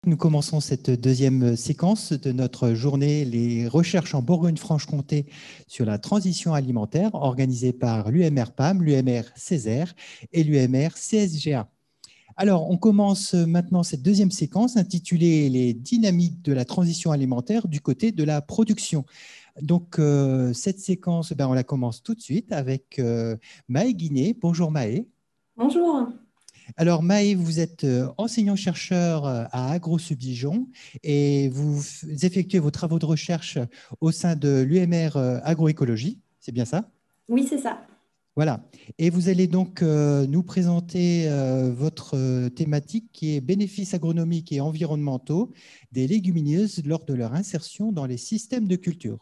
Nous commençons cette deuxième séquence de notre journée Les recherches en Bourgogne-Franche-Comté sur la transition alimentaire, organisée par l'UMR-PAM, l'UMR-Césaire et l'UMR-CSGA. Alors, on commence maintenant cette deuxième séquence intitulée Les dynamiques de la transition alimentaire du côté de la production. Donc, cette séquence, on la commence tout de suite avec Maë Guinet. Bonjour Maë. Bonjour. Alors Maë, vous êtes enseignant-chercheur à AgroSubdijon et vous effectuez vos travaux de recherche au sein de l'UMR Agroécologie, c'est bien ça? Oui, c'est ça. Voilà. Et vous allez donc nous présenter votre thématique qui est bénéfices agronomiques et environnementaux des légumineuses lors de leur insertion dans les systèmes de culture.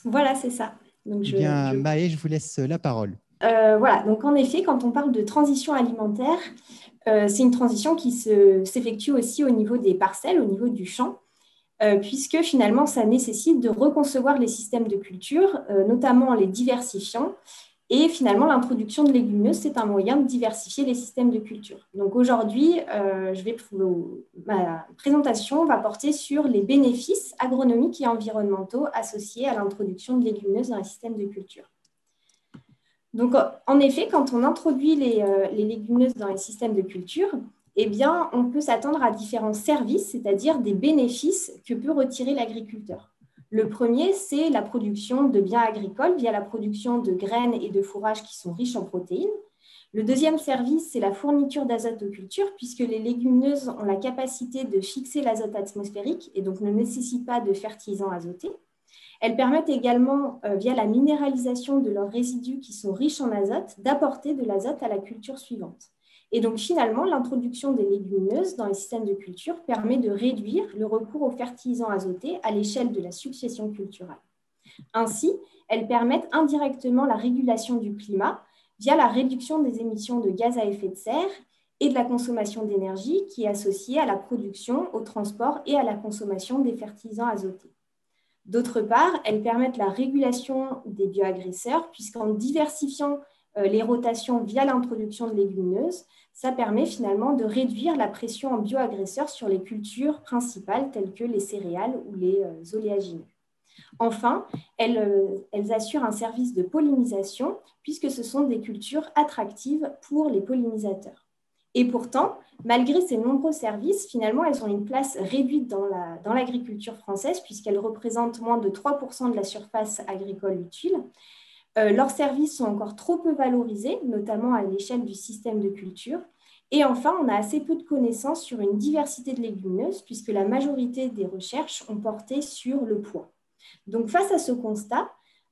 Voilà, c'est ça. Donc, Eh bien, Maë, je vous laisse la parole. Voilà, donc en effet, quand on parle de transition alimentaire, c'est une transition qui s'effectue aussi au niveau des parcelles, au niveau du champ, puisque finalement, ça nécessite de reconcevoir les systèmes de culture, notamment en les diversifiant. Et finalement, l'introduction de légumineuses, c'est un moyen de diversifier les systèmes de culture. Donc aujourd'hui, ma présentation va porter sur les bénéfices agronomiques et environnementaux associés à l'introduction de légumineuses dans les systèmes de culture. Donc, en effet, quand on introduit les légumineuses dans les systèmes de culture, eh bien, on peut s'attendre à différents services, c'est-à-dire des bénéfices que peut retirer l'agriculteur. Le premier, c'est la production de biens agricoles via la production de graines et de fourrages qui sont riches en protéines. Le deuxième service, c'est la fourniture d'azote aux cultures, puisque les légumineuses ont la capacité de fixer l'azote atmosphérique et donc ne nécessitent pas de fertilisants azotés. Elles permettent également, via la minéralisation de leurs résidus qui sont riches en azote, d'apporter de l'azote à la culture suivante. Et donc finalement, l'introduction des légumineuses dans les systèmes de culture permet de réduire le recours aux fertilisants azotés à l'échelle de la succession culturelle. Ainsi, elles permettent indirectement la régulation du climat via la réduction des émissions de gaz à effet de serre et de la consommation d'énergie qui est associée à la production, au transport et à la consommation des fertilisants azotés. D'autre part, elles permettent la régulation des bioagresseurs, puisqu'en diversifiant les rotations via l'introduction de légumineuses, ça permet finalement de réduire la pression en bioagresseurs sur les cultures principales telles que les céréales ou les oléagineux. Enfin, elles assurent un service de pollinisation, puisque ce sont des cultures attractives pour les pollinisateurs. Et pourtant, malgré ces nombreux services, finalement, elles ont une place réduite dans l'agriculture française puisqu'elles représentent moins de 3% de la surface agricole utile. Leurs services sont encore trop peu valorisés, notamment à l'échelle du système de culture. Et enfin, on a assez peu de connaissances sur une diversité de légumineuses puisque la majorité des recherches ont porté sur le poids. Donc, face à ce constat,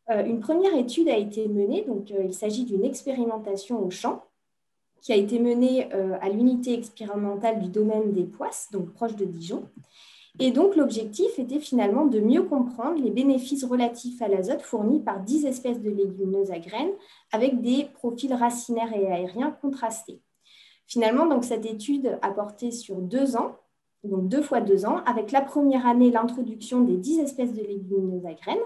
une première étude a été menée. Donc, il s'agit d'une expérimentation au champ qui a été menée à l'unité expérimentale du domaine des Poisses, donc proche de Dijon. Et donc, l'objectif était finalement de mieux comprendre les bénéfices relatifs à l'azote fournis par 10 espèces de légumineuses à graines avec des profils racinaires et aériens contrastés. Finalement, donc, cette étude a porté sur 2 ans, donc 2 fois 2 ans, avec la première année l'introduction des 10 espèces de légumineuses à graines.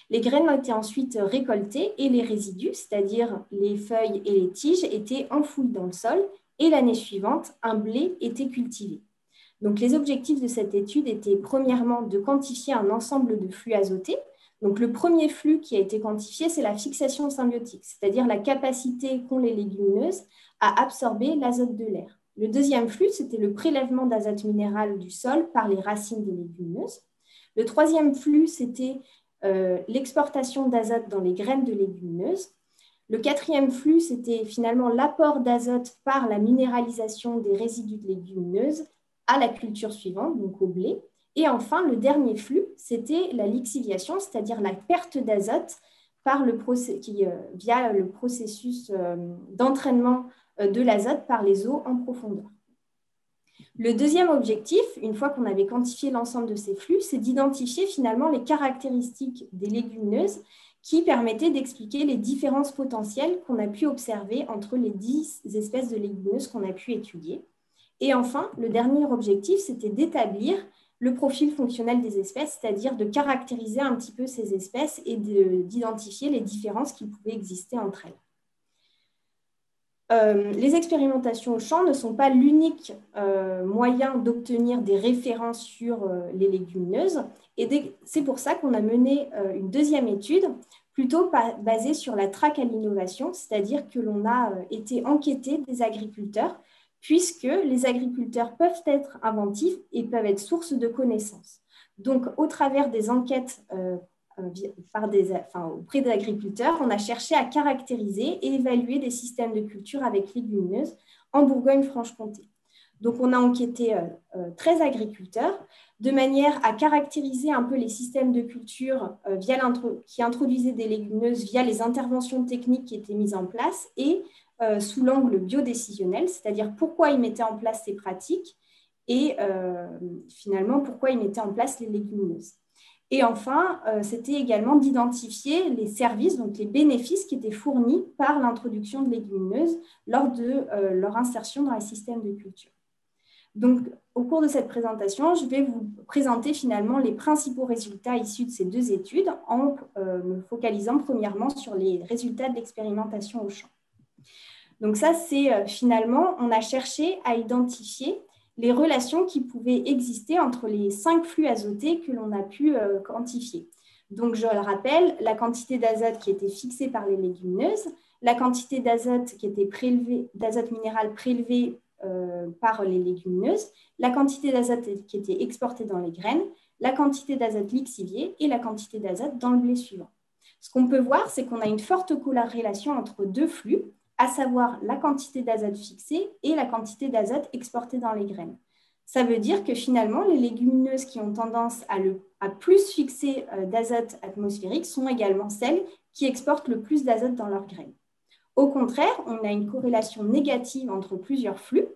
Les graines ont été ensuite récoltées et les résidus, c'est-à-dire les feuilles et les tiges, étaient enfouis dans le sol et l'année suivante, un blé était cultivé. Donc, les objectifs de cette étude étaient premièrement de quantifier un ensemble de flux azotés. Donc, le premier flux qui a été quantifié, c'est la fixation symbiotique, c'est-à-dire la capacité qu'ont les légumineuses à absorber l'azote de l'air. Le deuxième flux, c'était le prélèvement d'azote minéral du sol par les racines des légumineuses. Le troisième flux, c'était l'exportation d'azote dans les graines de légumineuses. Le quatrième flux, c'était finalement l'apport d'azote par la minéralisation des résidus de légumineuses à la culture suivante, donc au blé. Et enfin, le dernier flux, c'était la lixiviation, c'est-à-dire la perte d'azote via le processus d'entraînement de l'azote par les eaux en profondeur. Le deuxième objectif, une fois qu'on avait quantifié l'ensemble de ces flux, c'est d'identifier finalement les caractéristiques des légumineuses qui permettaient d'expliquer les différences potentielles qu'on a pu observer entre les 10 espèces de légumineuses qu'on a pu étudier. Et enfin, le dernier objectif, c'était d'établir le profil fonctionnel des espèces, c'est-à-dire de caractériser un petit peu ces espèces et d'identifier les différences qui pouvaient exister entre elles. les expérimentations au champ ne sont pas l'unique moyen d'obtenir des références sur les légumineuses. Et c'est pour ça qu'on a mené une deuxième étude, plutôt basée sur la traque à l'innovation, c'est-à-dire que l'on a été enquêter des agriculteurs, puisque les agriculteurs peuvent être inventifs et peuvent être source de connaissances. Donc, au travers des enquêtes auprès des agriculteurs, on a cherché à caractériser et évaluer des systèmes de culture avec légumineuses en Bourgogne-Franche-Comté. Donc, on a enquêté 13 agriculteurs de manière à caractériser un peu les systèmes de culture qui introduisaient des légumineuses via les interventions techniques qui étaient mises en place et sous l'angle biodécisionnel, c'est-à-dire pourquoi ils mettaient en place ces pratiques et finalement pourquoi ils mettaient en place les légumineuses. Et enfin, c'était également d'identifier les services, donc les bénéfices qui étaient fournis par l'introduction de légumineuses lors de leur insertion dans les systèmes de culture. Donc, au cours de cette présentation, je vais vous présenter finalement les principaux résultats issus de ces deux études en me focalisant premièrement sur les résultats de l'expérimentation au champ. Donc ça, c'est finalement, on a cherché à identifier les relations qui pouvaient exister entre les 5 flux azotés que l'on a pu quantifier. Donc, je le rappelle, la quantité d'azote qui était fixée par les légumineuses, la quantité d'azote qui était d'azote minéral prélevée par les légumineuses, la quantité d'azote qui était exportée dans les graines, la quantité d'azote lixivié et la quantité d'azote dans le blé suivant. Ce qu'on peut voir, c'est qu'on a une forte corrélation entre deux flux, à savoir la quantité d'azote fixée et la quantité d'azote exportée dans les graines. Ça veut dire que finalement, les légumineuses qui ont tendance à plus fixer d'azote atmosphérique sont également celles qui exportent le plus d'azote dans leurs graines. Au contraire, on a une corrélation négative entre plusieurs flux,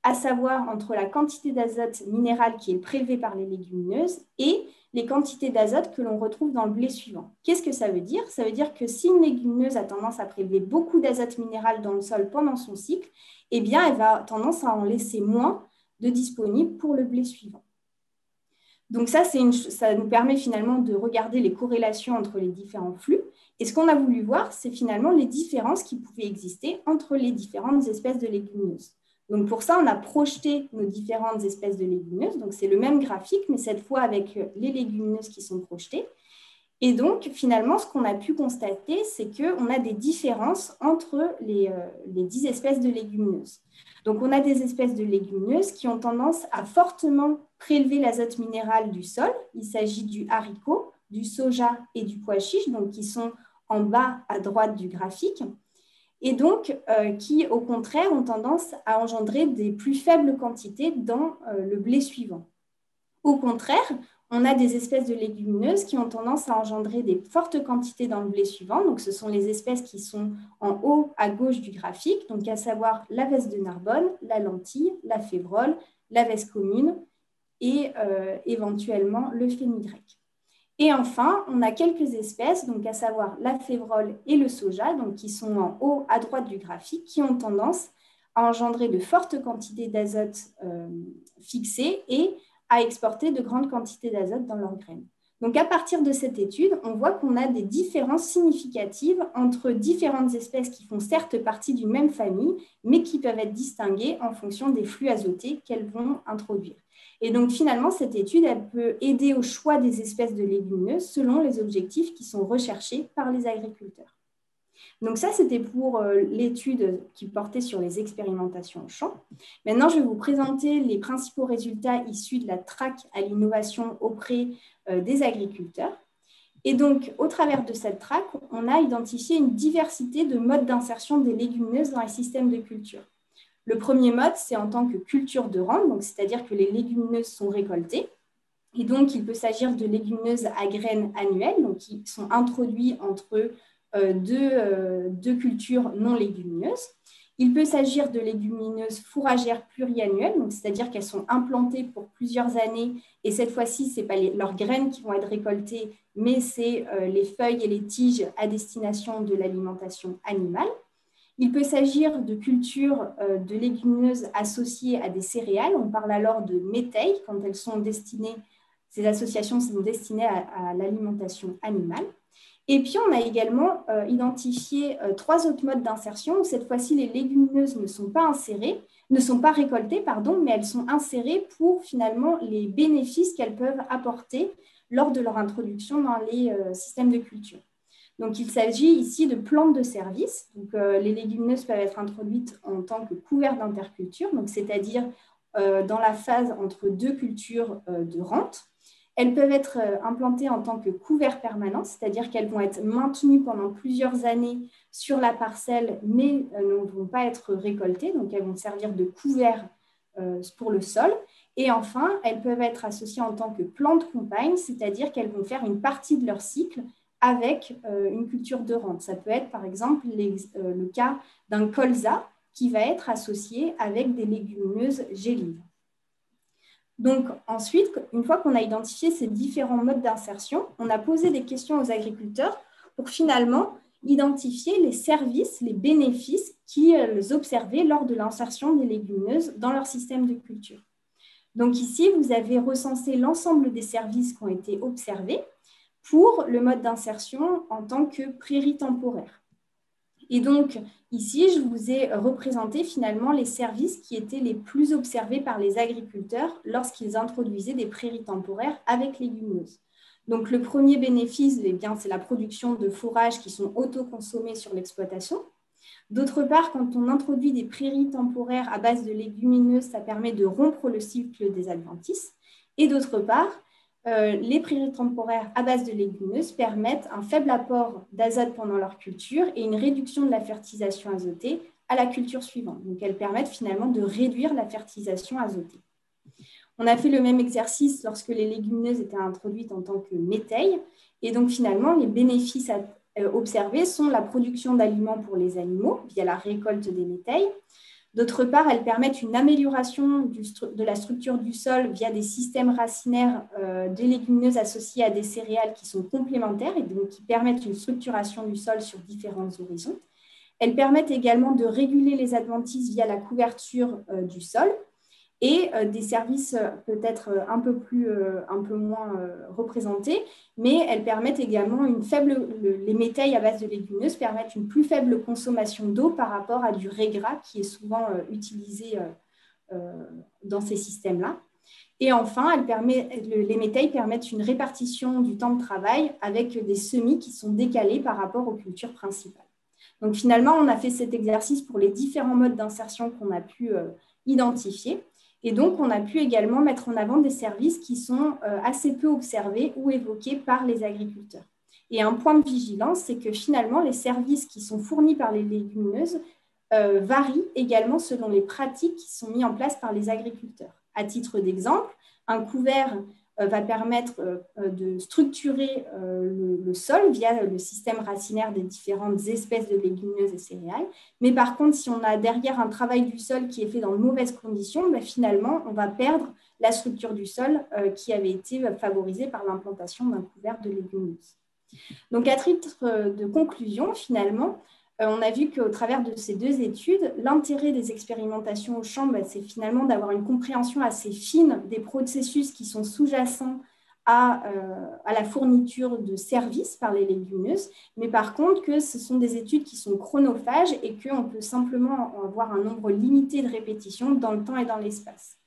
à savoir entre la quantité d'azote minéral qui est prélevée par les légumineuses et les quantités d'azote que l'on retrouve dans le blé suivant. Qu'est-ce que ça veut dire? Ça veut dire que si une légumineuse a tendance à prélever beaucoup d'azote minéral dans le sol pendant son cycle, eh bien, elle va avoir tendance à en laisser moins de disponible pour le blé suivant. Donc ça nous permet finalement de regarder les corrélations entre les différents flux. Et ce qu'on a voulu voir, c'est finalement les différences qui pouvaient exister entre les différentes espèces de légumineuses. Donc pour ça, on a projeté nos différentes espèces de légumineuses. Donc c'est le même graphique, mais cette fois avec les légumineuses qui sont projetées. Et donc finalement, ce qu'on a pu constater, c'est qu'on a des différences entre les 10 espèces de légumineuses. Donc on a des espèces de légumineuses qui ont tendance à fortement prélever l'azote minéral du sol. Il s'agit du haricot, du soja et du pois chiche, donc qui sont en bas à droite du graphique, et donc qui, au contraire, ont tendance à engendrer des plus faibles quantités dans le blé suivant. Au contraire, on a des espèces de légumineuses qui ont tendance à engendrer des fortes quantités dans le blé suivant. Donc, ce sont les espèces qui sont en haut à gauche du graphique, donc à savoir la veste de Narbonne, la lentille, la févrole, la veste commune et éventuellement le fenugrec. Et enfin, on a quelques espèces, donc à savoir la févrole et le soja, donc qui sont en haut à droite du graphique, qui ont tendance à engendrer de fortes quantités d'azote fixées et à exporter de grandes quantités d'azote dans leurs graines. Donc, à partir de cette étude, on voit qu'on a des différences significatives entre différentes espèces qui font certes partie d'une même famille, mais qui peuvent être distinguées en fonction des flux azotés qu'elles vont introduire. Et donc, finalement, cette étude, elle peut aider au choix des espèces de légumineuses selon les objectifs qui sont recherchés par les agriculteurs. Donc ça, c'était pour l'étude qui portait sur les expérimentations au champ. Maintenant, je vais vous présenter les principaux résultats issus de la traque à l'innovation auprès des agriculteurs. Et donc, au travers de cette traque, on a identifié une diversité de modes d'insertion des légumineuses dans les systèmes de culture. Le premier mode, c'est en tant que culture de rente, c'est-à-dire que les légumineuses sont récoltées. Et donc, il peut s'agir de légumineuses à graines annuelles, donc qui sont introduites entre deux cultures non légumineuses. Il peut s'agir de légumineuses fourragères pluriannuelles, c'est-à-dire qu'elles sont implantées pour plusieurs années et cette fois-ci, ce n'est pas leurs graines qui vont être récoltées, mais c'est les feuilles et les tiges à destination de l'alimentation animale. Il peut s'agir de cultures de légumineuses associées à des céréales. On parle alors de métailles quand elles sont destinées, ces associations sont destinées à l'alimentation animale. Et puis, on a également identifié 3 autres modes d'insertion où cette fois-ci, les légumineuses ne sont pas récoltées, pardon, mais elles sont insérées pour finalement les bénéfices qu'elles peuvent apporter lors de leur introduction dans les systèmes de culture. Donc, il s'agit ici de plantes de service. Donc, les légumineuses peuvent être introduites en tant que couvert d'interculture, c'est-à-dire dans la phase entre 2 cultures de rente. Elles peuvent être implantées en tant que couvert permanent, c'est-à-dire qu'elles vont être maintenues pendant plusieurs années sur la parcelle, mais ne vont pas être récoltées. Donc, elles vont servir de couvert pour le sol. Et enfin, elles peuvent être associées en tant que plantes compagnes, c'est-à-dire qu'elles vont faire une partie de leur cycle avec une culture de rente. Ça peut être, par exemple, le cas d'un colza qui va être associé avec des légumineuses gélives. Donc, ensuite, une fois qu'on a identifié ces différents modes d'insertion, on a posé des questions aux agriculteurs pour finalement identifier les services, les bénéfices qu'ils observaient lors de l'insertion des légumineuses dans leur système de culture. Donc ici, vous avez recensé l'ensemble des services qui ont été observés pour le mode d'insertion en tant que prairie temporaire. Et donc, ici, je vous ai représenté finalement les services qui étaient les plus observés par les agriculteurs lorsqu'ils introduisaient des prairies temporaires avec légumineuses. Donc, le premier bénéfice, c'est la production de fourrages qui sont autoconsommés sur l'exploitation. D'autre part, quand on introduit des prairies temporaires à base de légumineuses, ça permet de rompre le cycle des adventices. Et d'autre part, les prairies temporaires à base de légumineuses permettent un faible apport d'azote pendant leur culture et une réduction de la fertilisation azotée à la culture suivante. Donc, elles permettent finalement de réduire la fertilisation azotée. On a fait le même exercice lorsque les légumineuses étaient introduites en tant que métail. Et donc, finalement, les bénéfices observés sont la production d'aliments pour les animaux via la récolte des métails. D'autre part, elles permettent une amélioration de la structure du sol via des systèmes racinaires des légumineuses associées à des céréales qui sont complémentaires et donc qui permettent une structuration du sol sur différents horizons. Elles permettent également de réguler les adventices via la couverture du sol et des services peut-être un peu moins représentés, mais elles permettent également les métails à base de légumineuses permettent une plus faible consommation d'eau par rapport à du régras qui est souvent utilisé dans ces systèmes-là. Et enfin, les métails permettent une répartition du temps de travail avec des semis qui sont décalés par rapport aux cultures principales. Donc finalement, on a fait cet exercice pour les différents modes d'insertion qu'on a pu identifier. Et donc, on a pu également mettre en avant des services qui sont assez peu observés ou évoqués par les agriculteurs. Et un point de vigilance, c'est que finalement, les services qui sont fournis par les légumineuses varient également selon les pratiques qui sont mises en place par les agriculteurs. À titre d'exemple, un couvert va permettre de structurer le sol via le système racinaire des différentes espèces de légumineuses et céréales. Mais par contre, si on a derrière un travail du sol qui est fait dans de mauvaises conditions, finalement, on va perdre la structure du sol qui avait été favorisée par l'implantation d'un couvert de légumineuses. Donc, à titre de conclusion, finalement, on a vu qu'au travers de ces 2 études, l'intérêt des expérimentations au champ, c'est finalement d'avoir une compréhension assez fine des processus qui sont sous-jacents à la fourniture de services par les légumineuses, mais par contre que ce sont des études qui sont chronophages et qu'on peut simplement avoir un nombre limité de répétitions dans le temps et dans l'espace.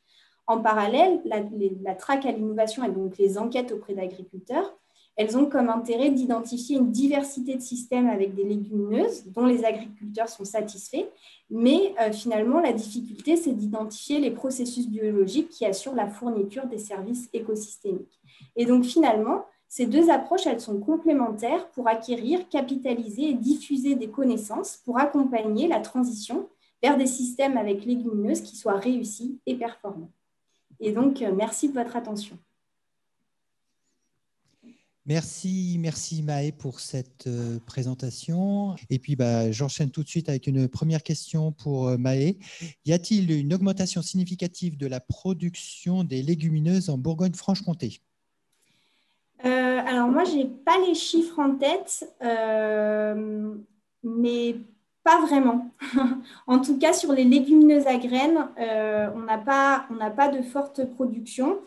En parallèle, la traque à l'innovation et donc les enquêtes auprès d'agriculteurs, elles ont comme intérêt d'identifier une diversité de systèmes avec des légumineuses dont les agriculteurs sont satisfaits, mais finalement, la difficulté, c'est d'identifier les processus biologiques qui assurent la fourniture des services écosystémiques. Et donc, finalement, ces 2 approches, elles sont complémentaires pour acquérir, capitaliser et diffuser des connaissances pour accompagner la transition vers des systèmes avec légumineuses qui soient réussis et performants. Et donc, merci de votre attention. Merci Maë pour cette présentation. Et puis, j'enchaîne tout de suite avec une première question pour Maë. Y a-t-il une augmentation significative de la production des légumineuses en Bourgogne-Franche-Comté? Alors, moi, je n'ai pas les chiffres en tête, mais pas vraiment. En tout cas, sur les légumineuses à graines, on n'a pas de forte production.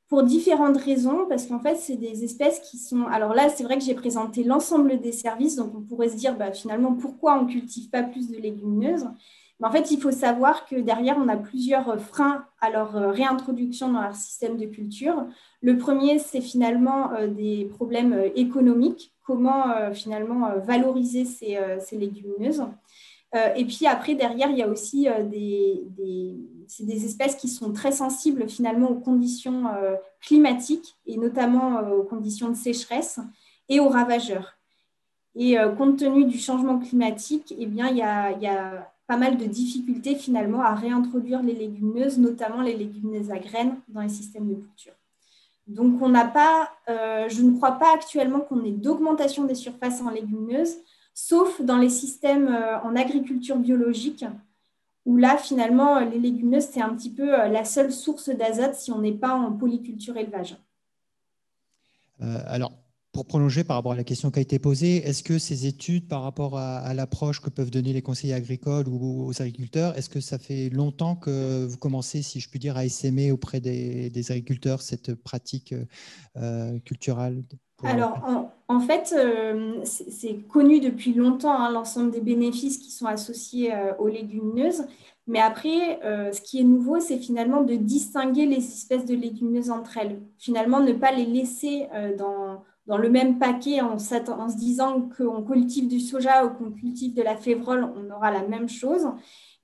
pour différentes raisons, parce qu'en fait, c'est des espèces qui sont… Alors là, c'est vrai que j'ai présenté l'ensemble des services, donc on pourrait se dire finalement, pourquoi on ne cultive pas plus de légumineuses? Mais en fait, il faut savoir que derrière, on a plusieurs freins à leur réintroduction dans leur système de culture. Le premier, c'est finalement des problèmes économiques. Comment finalement valoriser ces légumineuses? Et puis après, derrière, il y a aussi c'est des espèces qui sont très sensibles finalement aux conditions climatiques et notamment aux conditions de sécheresse et aux ravageurs. Et compte tenu du changement climatique, eh bien, il y a pas mal de difficultés finalement à réintroduire les légumineuses, notamment les légumineuses à graines dans les systèmes de culture. Donc, on n'a pas, je ne crois pas actuellement qu'on ait d'augmentation des surfaces en légumineuses, sauf dans les systèmes en agriculture biologique, où là, finalement, les légumineuses, c'est un petit peu la seule source d'azote si on n'est pas en polyculture élevage. Alors, pour prolonger par rapport à la question qui a été posée, est-ce que ces études par rapport à l'approche que peuvent donner les conseillers agricoles ou aux agriculteurs, est-ce que ça fait longtemps que vous commencez, si je puis dire, à essaimer auprès des agriculteurs cette pratique culturelle? Alors, en fait, c'est connu depuis longtemps, hein, l'ensemble des bénéfices qui sont associés aux légumineuses. Mais après, ce qui est nouveau, c'est finalement de distinguer les espèces de légumineuses entre elles. Finalement, ne pas les laisser dans le même paquet en se disant qu'on cultive du soja ou qu'on cultive de la févrole, on aura la même chose.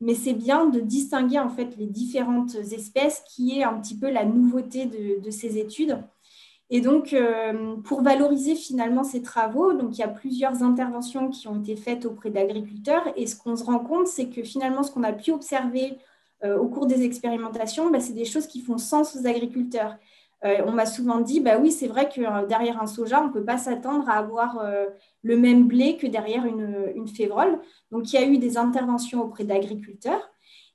Mais c'est bien de distinguer en fait les différentes espèces qui est un petit peu la nouveauté de ces études. Et donc, pour valoriser finalement ces travaux, donc il y a plusieurs interventions qui ont été faites auprès d'agriculteurs. Et ce qu'on se rend compte, c'est que finalement, ce qu'on a pu observer au cours des expérimentations, c'est des choses qui font sens aux agriculteurs. On m'a souvent dit, oui, c'est vrai que derrière un soja, on ne peut pas s'attendre à avoir le même blé que derrière une févrole. Donc, il y a eu des interventions auprès d'agriculteurs.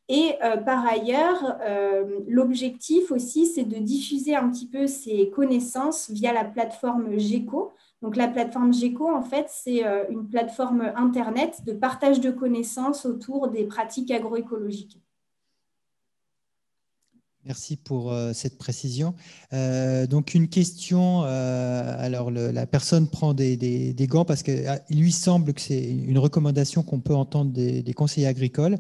Et par ailleurs, l'objectif aussi, c'est de diffuser un petit peu ces connaissances via la plateforme GECO. Donc, la plateforme GECO, en fait, c'est une plateforme Internet de partage de connaissances autour des pratiques agroécologiques. Merci pour cette précision. Donc, une question. Alors, la personne prend des gants parce qu'il lui semble que c'est une recommandation qu'on peut entendre des conseillers agricoles.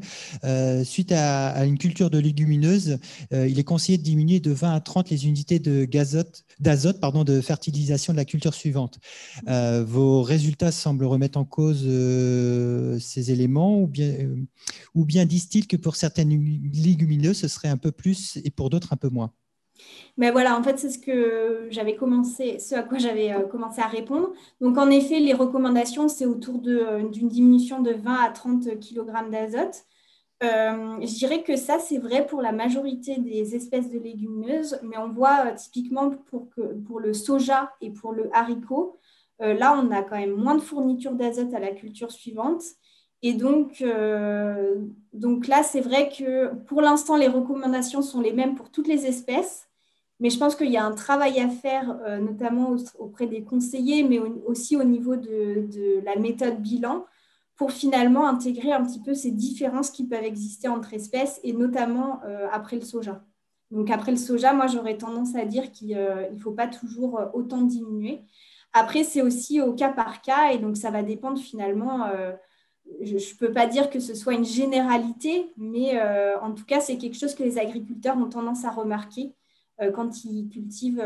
Suite à une culture de légumineuses, il est conseillé de diminuer de 20 à 30 les unités d'azote de fertilisation de la culture suivante. Vos résultats semblent remettre en cause ces éléments ou bien disent-ils que pour certaines légumineuses, ce serait un peu plus et pour d'autres un peu moins? Mais voilà, en fait, c'est ce à quoi j'avais commencé à répondre. Donc, en effet, les recommandations, c'est autour d'une diminution de 20 à 30 kg d'azote. Je dirais que ça, c'est vrai pour la majorité des espèces de légumineuses, mais on voit typiquement pour le soja et pour le haricot, là, on a quand même moins de fourniture d'azote à la culture suivante. Et donc là, c'est vrai que pour l'instant, les recommandations sont les mêmes pour toutes les espèces, mais je pense qu'il y a un travail à faire, notamment auprès des conseillers, mais aussi au niveau de la méthode bilan, pour finalement intégrer un petit peu ces différences qui peuvent exister entre espèces, et notamment après le soja. Donc après le soja, moi, j'aurais tendance à dire qu'il ne faut pas toujours autant diminuer. Après, c'est aussi au cas par cas, et donc ça va dépendre finalement… je ne peux pas dire que ce soit une généralité, mais en tout cas, c'est quelque chose que les agriculteurs ont tendance à remarquer quand ils cultivent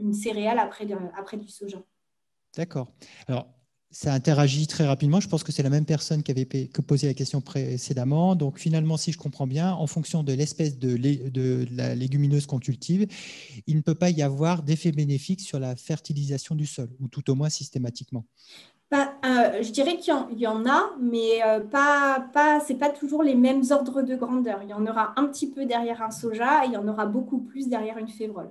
une céréale après du soja. D'accord. Alors, ça interagit très rapidement. Je pense que c'est la même personne qui avait posé la question précédemment. Donc, finalement, si je comprends bien, en fonction de l'espèce de la légumineuse qu'on cultive, il ne peut pas y avoir d'effet bénéfique sur la fertilisation du sol, ou tout au moins systématiquement. Je dirais qu'il y en a, mais ce n'est pas toujours les mêmes ordres de grandeur. Il y en aura un petit peu derrière un soja et il y en aura beaucoup plus derrière une févrole.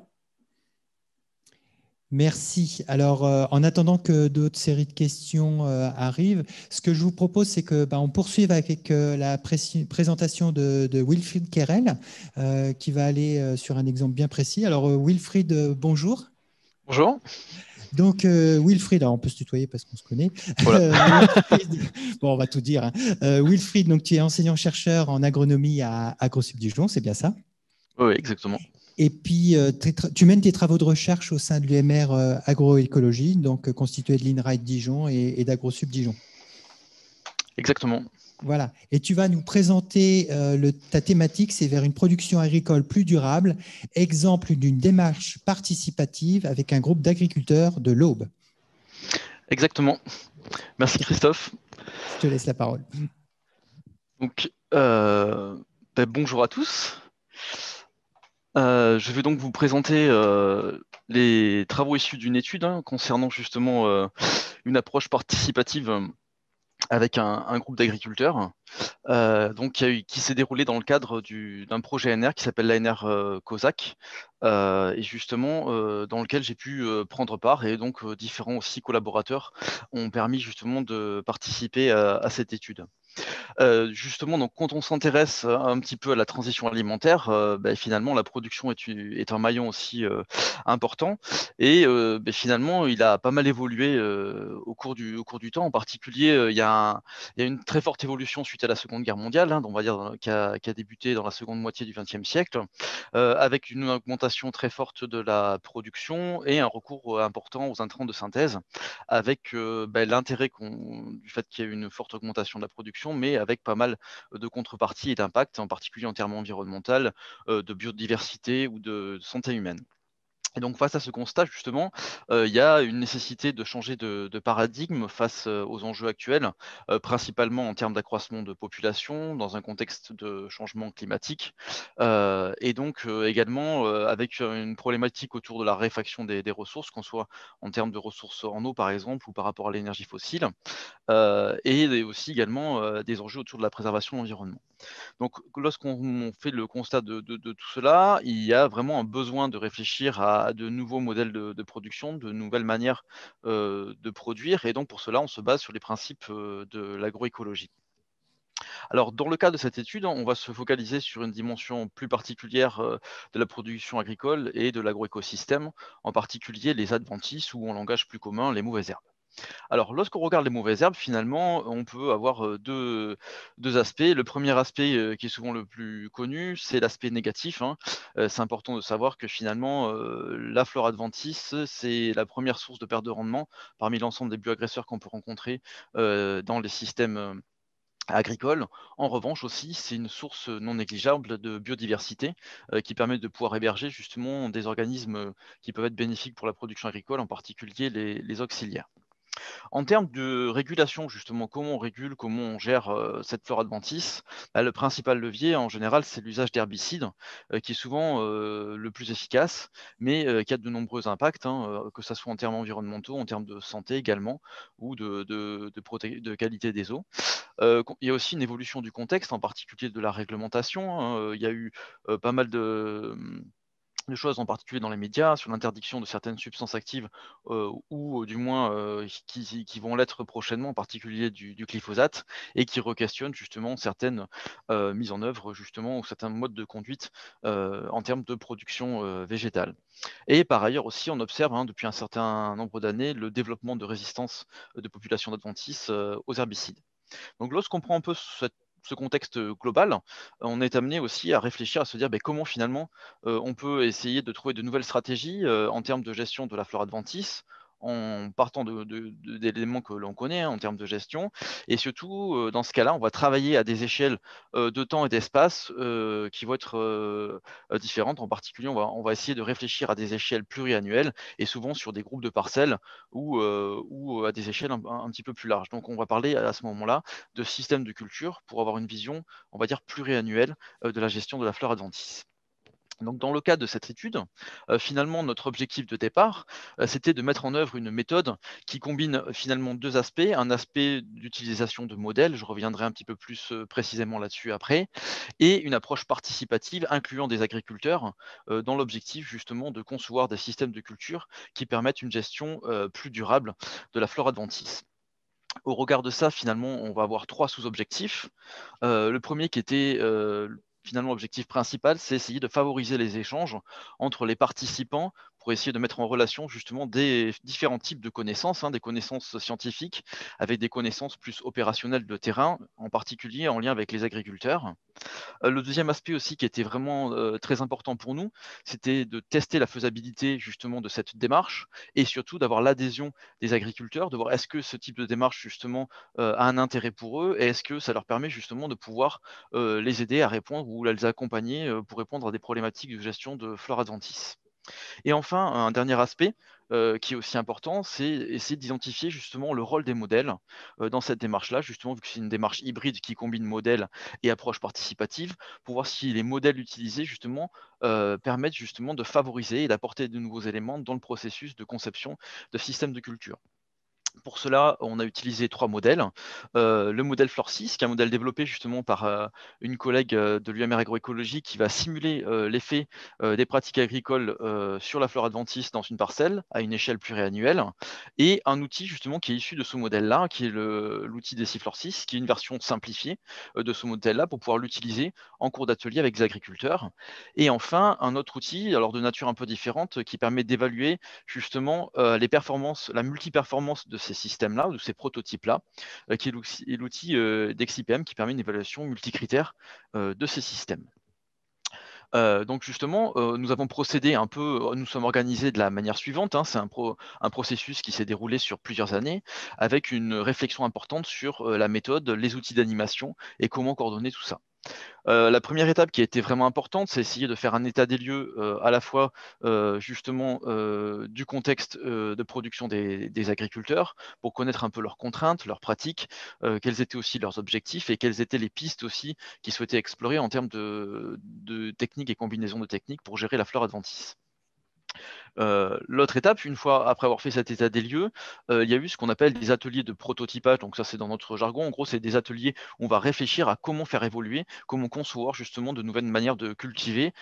Merci. Alors, en attendant que d'autres séries de questions arrivent, ce que je vous propose, c'est qu'on poursuive avec la présentation de Wilfried Kerel, qui va aller sur un exemple bien précis. Alors, Wilfried, bonjour. Bonjour. Donc, Wilfried, alors on peut se tutoyer parce qu'on se connaît. Voilà. Bon, on va tout dire. Wilfried, donc, tu es enseignant-chercheur en agronomie à AgroSup Dijon, c'est bien ça? Oui, exactement. Et puis, tu mènes tes travaux de recherche au sein de l'UMR Agroécologie, donc constitué de l'INRAE de Dijon et d'AgroSup Dijon. Exactement. Voilà. Et tu vas nous présenter ta thématique, c'est vers une production agricole plus durable, exemple d'une démarche participative avec un groupe d'agriculteurs de l'Aube. Exactement. Merci Christophe. Je te laisse la parole. Donc, bonjour à tous. Je vais donc vous présenter les travaux issus d'une étude concernant justement une approche participative avec un groupe d'agriculteurs qui s'est déroulé dans le cadre d'un projet ANR qui s'appelle l'ANR COSAC et justement dans lequel j'ai pu prendre part et donc différents aussi collaborateurs ont permis justement de participer à cette étude. Justement, donc, quand on s'intéresse un petit peu à la transition alimentaire, finalement, la production est un maillon aussi important. Et finalement, il a pas mal évolué au cours du temps. En particulier, il y a une très forte évolution suite à la Seconde Guerre mondiale, on va dire, qui a débuté dans la seconde moitié du XXe siècle, avec une augmentation très forte de la production et un recours important aux intrants de synthèse, avec l'intérêt du fait qu'il y ait une forte augmentation de la production, mais avec pas mal de contreparties et d'impacts, en particulier en termes environnementaux, de biodiversité ou de santé humaine. Et donc face à ce constat, justement, il y a une nécessité de changer de paradigme face aux enjeux actuels, principalement en termes d'accroissement de population, dans un contexte de changement climatique, et donc également avec une problématique autour de la réfaction des ressources, qu'on soit en termes de ressources en eau, par exemple, ou par rapport à l'énergie fossile, et aussi également des enjeux autour de la préservation de l'environnement. Donc, lorsqu'on fait le constat de tout cela, il y a vraiment un besoin de réfléchir à de nouveaux modèles de production, de nouvelles manières de produire. Et donc, pour cela, on se base sur les principes de l'agroécologie. Alors, dans le cas de cette étude, on va se focaliser sur une dimension plus particulière de la production agricole et de l'agroécosystème, en particulier les adventices ou en langage plus commun, les mauvaises herbes. Alors, lorsqu'on regarde les mauvaises herbes, finalement, on peut avoir deux aspects. Le premier aspect, qui est souvent le plus connu, c'est l'aspect négatif. C'est important de savoir que finalement, la flore adventice, c'est la première source de perte de rendement parmi l'ensemble des bioagresseurs qu'on peut rencontrer dans les systèmes agricoles. En revanche aussi, c'est une source non négligeable de biodiversité qui permet de pouvoir héberger justement des organismes qui peuvent être bénéfiques pour la production agricole, en particulier les auxiliaires. En termes de régulation, justement, comment on régule, comment on gère cette flore adventice, le principal levier, en général, c'est l'usage d'herbicides, qui est souvent le plus efficace, mais qui a de nombreux impacts, que ce soit en termes environnementaux, en termes de santé également, ou de qualité des eaux. Il y a aussi une évolution du contexte, en particulier de la réglementation. Il y a eu pas mal de choses, en particulier dans les médias, sur l'interdiction de certaines substances actives ou du moins qui vont l'être prochainement, en particulier du glyphosate, et qui requestionnent justement certaines mises en œuvre justement ou certains modes de conduite en termes de production végétale. Et par ailleurs aussi, on observe depuis un certain nombre d'années le développement de résistance de populations d'adventices aux herbicides. Donc lorsqu'on prend un peu ce contexte global, on est amené aussi à réfléchir, à se dire comment finalement on peut essayer de trouver de nouvelles stratégies en termes de gestion de la flore adventice, en partant d'éléments que l'on connaît en termes de gestion. Et surtout, dans ce cas-là, on va travailler à des échelles de temps et d'espace qui vont être différentes. En particulier, on va essayer de réfléchir à des échelles pluriannuelles et souvent sur des groupes de parcelles ou à des échelles un petit peu plus larges. Donc, on va parler à ce moment-là de systèmes de culture pour avoir une vision, on va dire, pluriannuelle de la gestion de la flore adventice. Donc, dans le cadre de cette étude, finalement, notre objectif de départ, c'était de mettre en œuvre une méthode qui combine finalement deux aspects. Un aspect d'utilisation de modèles, je reviendrai un petit peu plus précisément là-dessus après, et une approche participative incluant des agriculteurs dans l'objectif justement de concevoir des systèmes de culture qui permettent une gestion plus durable de la flore adventice. Au regard de ça, finalement, on va avoir trois sous-objectifs. Le premier qui était finalement l'objectif principal, c'est essayer de favoriser les échanges entre les participants pour essayer de mettre en relation justement des différents types de connaissances, des connaissances scientifiques avec des connaissances plus opérationnelles de terrain, en particulier en lien avec les agriculteurs. Le deuxième aspect aussi qui était vraiment très important pour nous, c'était de tester la faisabilité justement de cette démarche et surtout d'avoir l'adhésion des agriculteurs, de voir est-ce que ce type de démarche justement a un intérêt pour eux et est-ce que ça leur permet justement de pouvoir les aider à répondre ou à les accompagner pour répondre à des problématiques de gestion de flore adventice. Et enfin, un dernier aspect qui est aussi important, c'est essayer d'identifier justement le rôle des modèles dans cette démarche-là, justement, vu que c'est une démarche hybride qui combine modèle et approche participative, pour voir si les modèles utilisés justement permettent justement de favoriser et d'apporter de nouveaux éléments dans le processus de conception de systèmes de culture. Pour cela, on a utilisé 3 modèles. Le modèle FLOR6, qui est un modèle développé justement par une collègue de l'UMR Agroécologie qui va simuler l'effet des pratiques agricoles sur la flore adventice dans une parcelle à une échelle pluriannuelle, et un outil justement qui est issu de ce modèle-là, qui est l'outil DECIFLOR6, qui est une version simplifiée de ce modèle-là pour pouvoir l'utiliser en cours d'atelier avec les agriculteurs. Et enfin, un autre outil, alors de nature un peu différente, qui permet d'évaluer justement les performances, la multiperformance de ces systèmes-là, ou de ces prototypes-là, qui est l'outil d'XIPM qui permet une évaluation multicritère de ces systèmes. Donc justement, nous avons procédé un peu, nous sommes organisés de la manière suivante, hein, c'est un processus qui s'est déroulé sur plusieurs années, avec une réflexion importante sur la méthode, les outils d'animation et comment coordonner tout ça. La première étape qui a été vraiment importante, c'est essayer de faire un état des lieux à la fois justement du contexte de production des agriculteurs pour connaître un peu leurs contraintes, leurs pratiques, quels étaient aussi leurs objectifs et quelles étaient les pistes aussi qu'ils souhaitaient explorer en termes de techniques et combinaisons de techniques pour gérer la flore adventice. L'autre étape, une fois après avoir fait cet état des lieux, il y a eu ce qu'on appelle des ateliers de prototypage. Donc ça, c'est dans notre jargon. En gros, c'est des ateliers où on va réfléchir à comment faire évoluer, comment concevoir justement de nouvelles manières de cultiver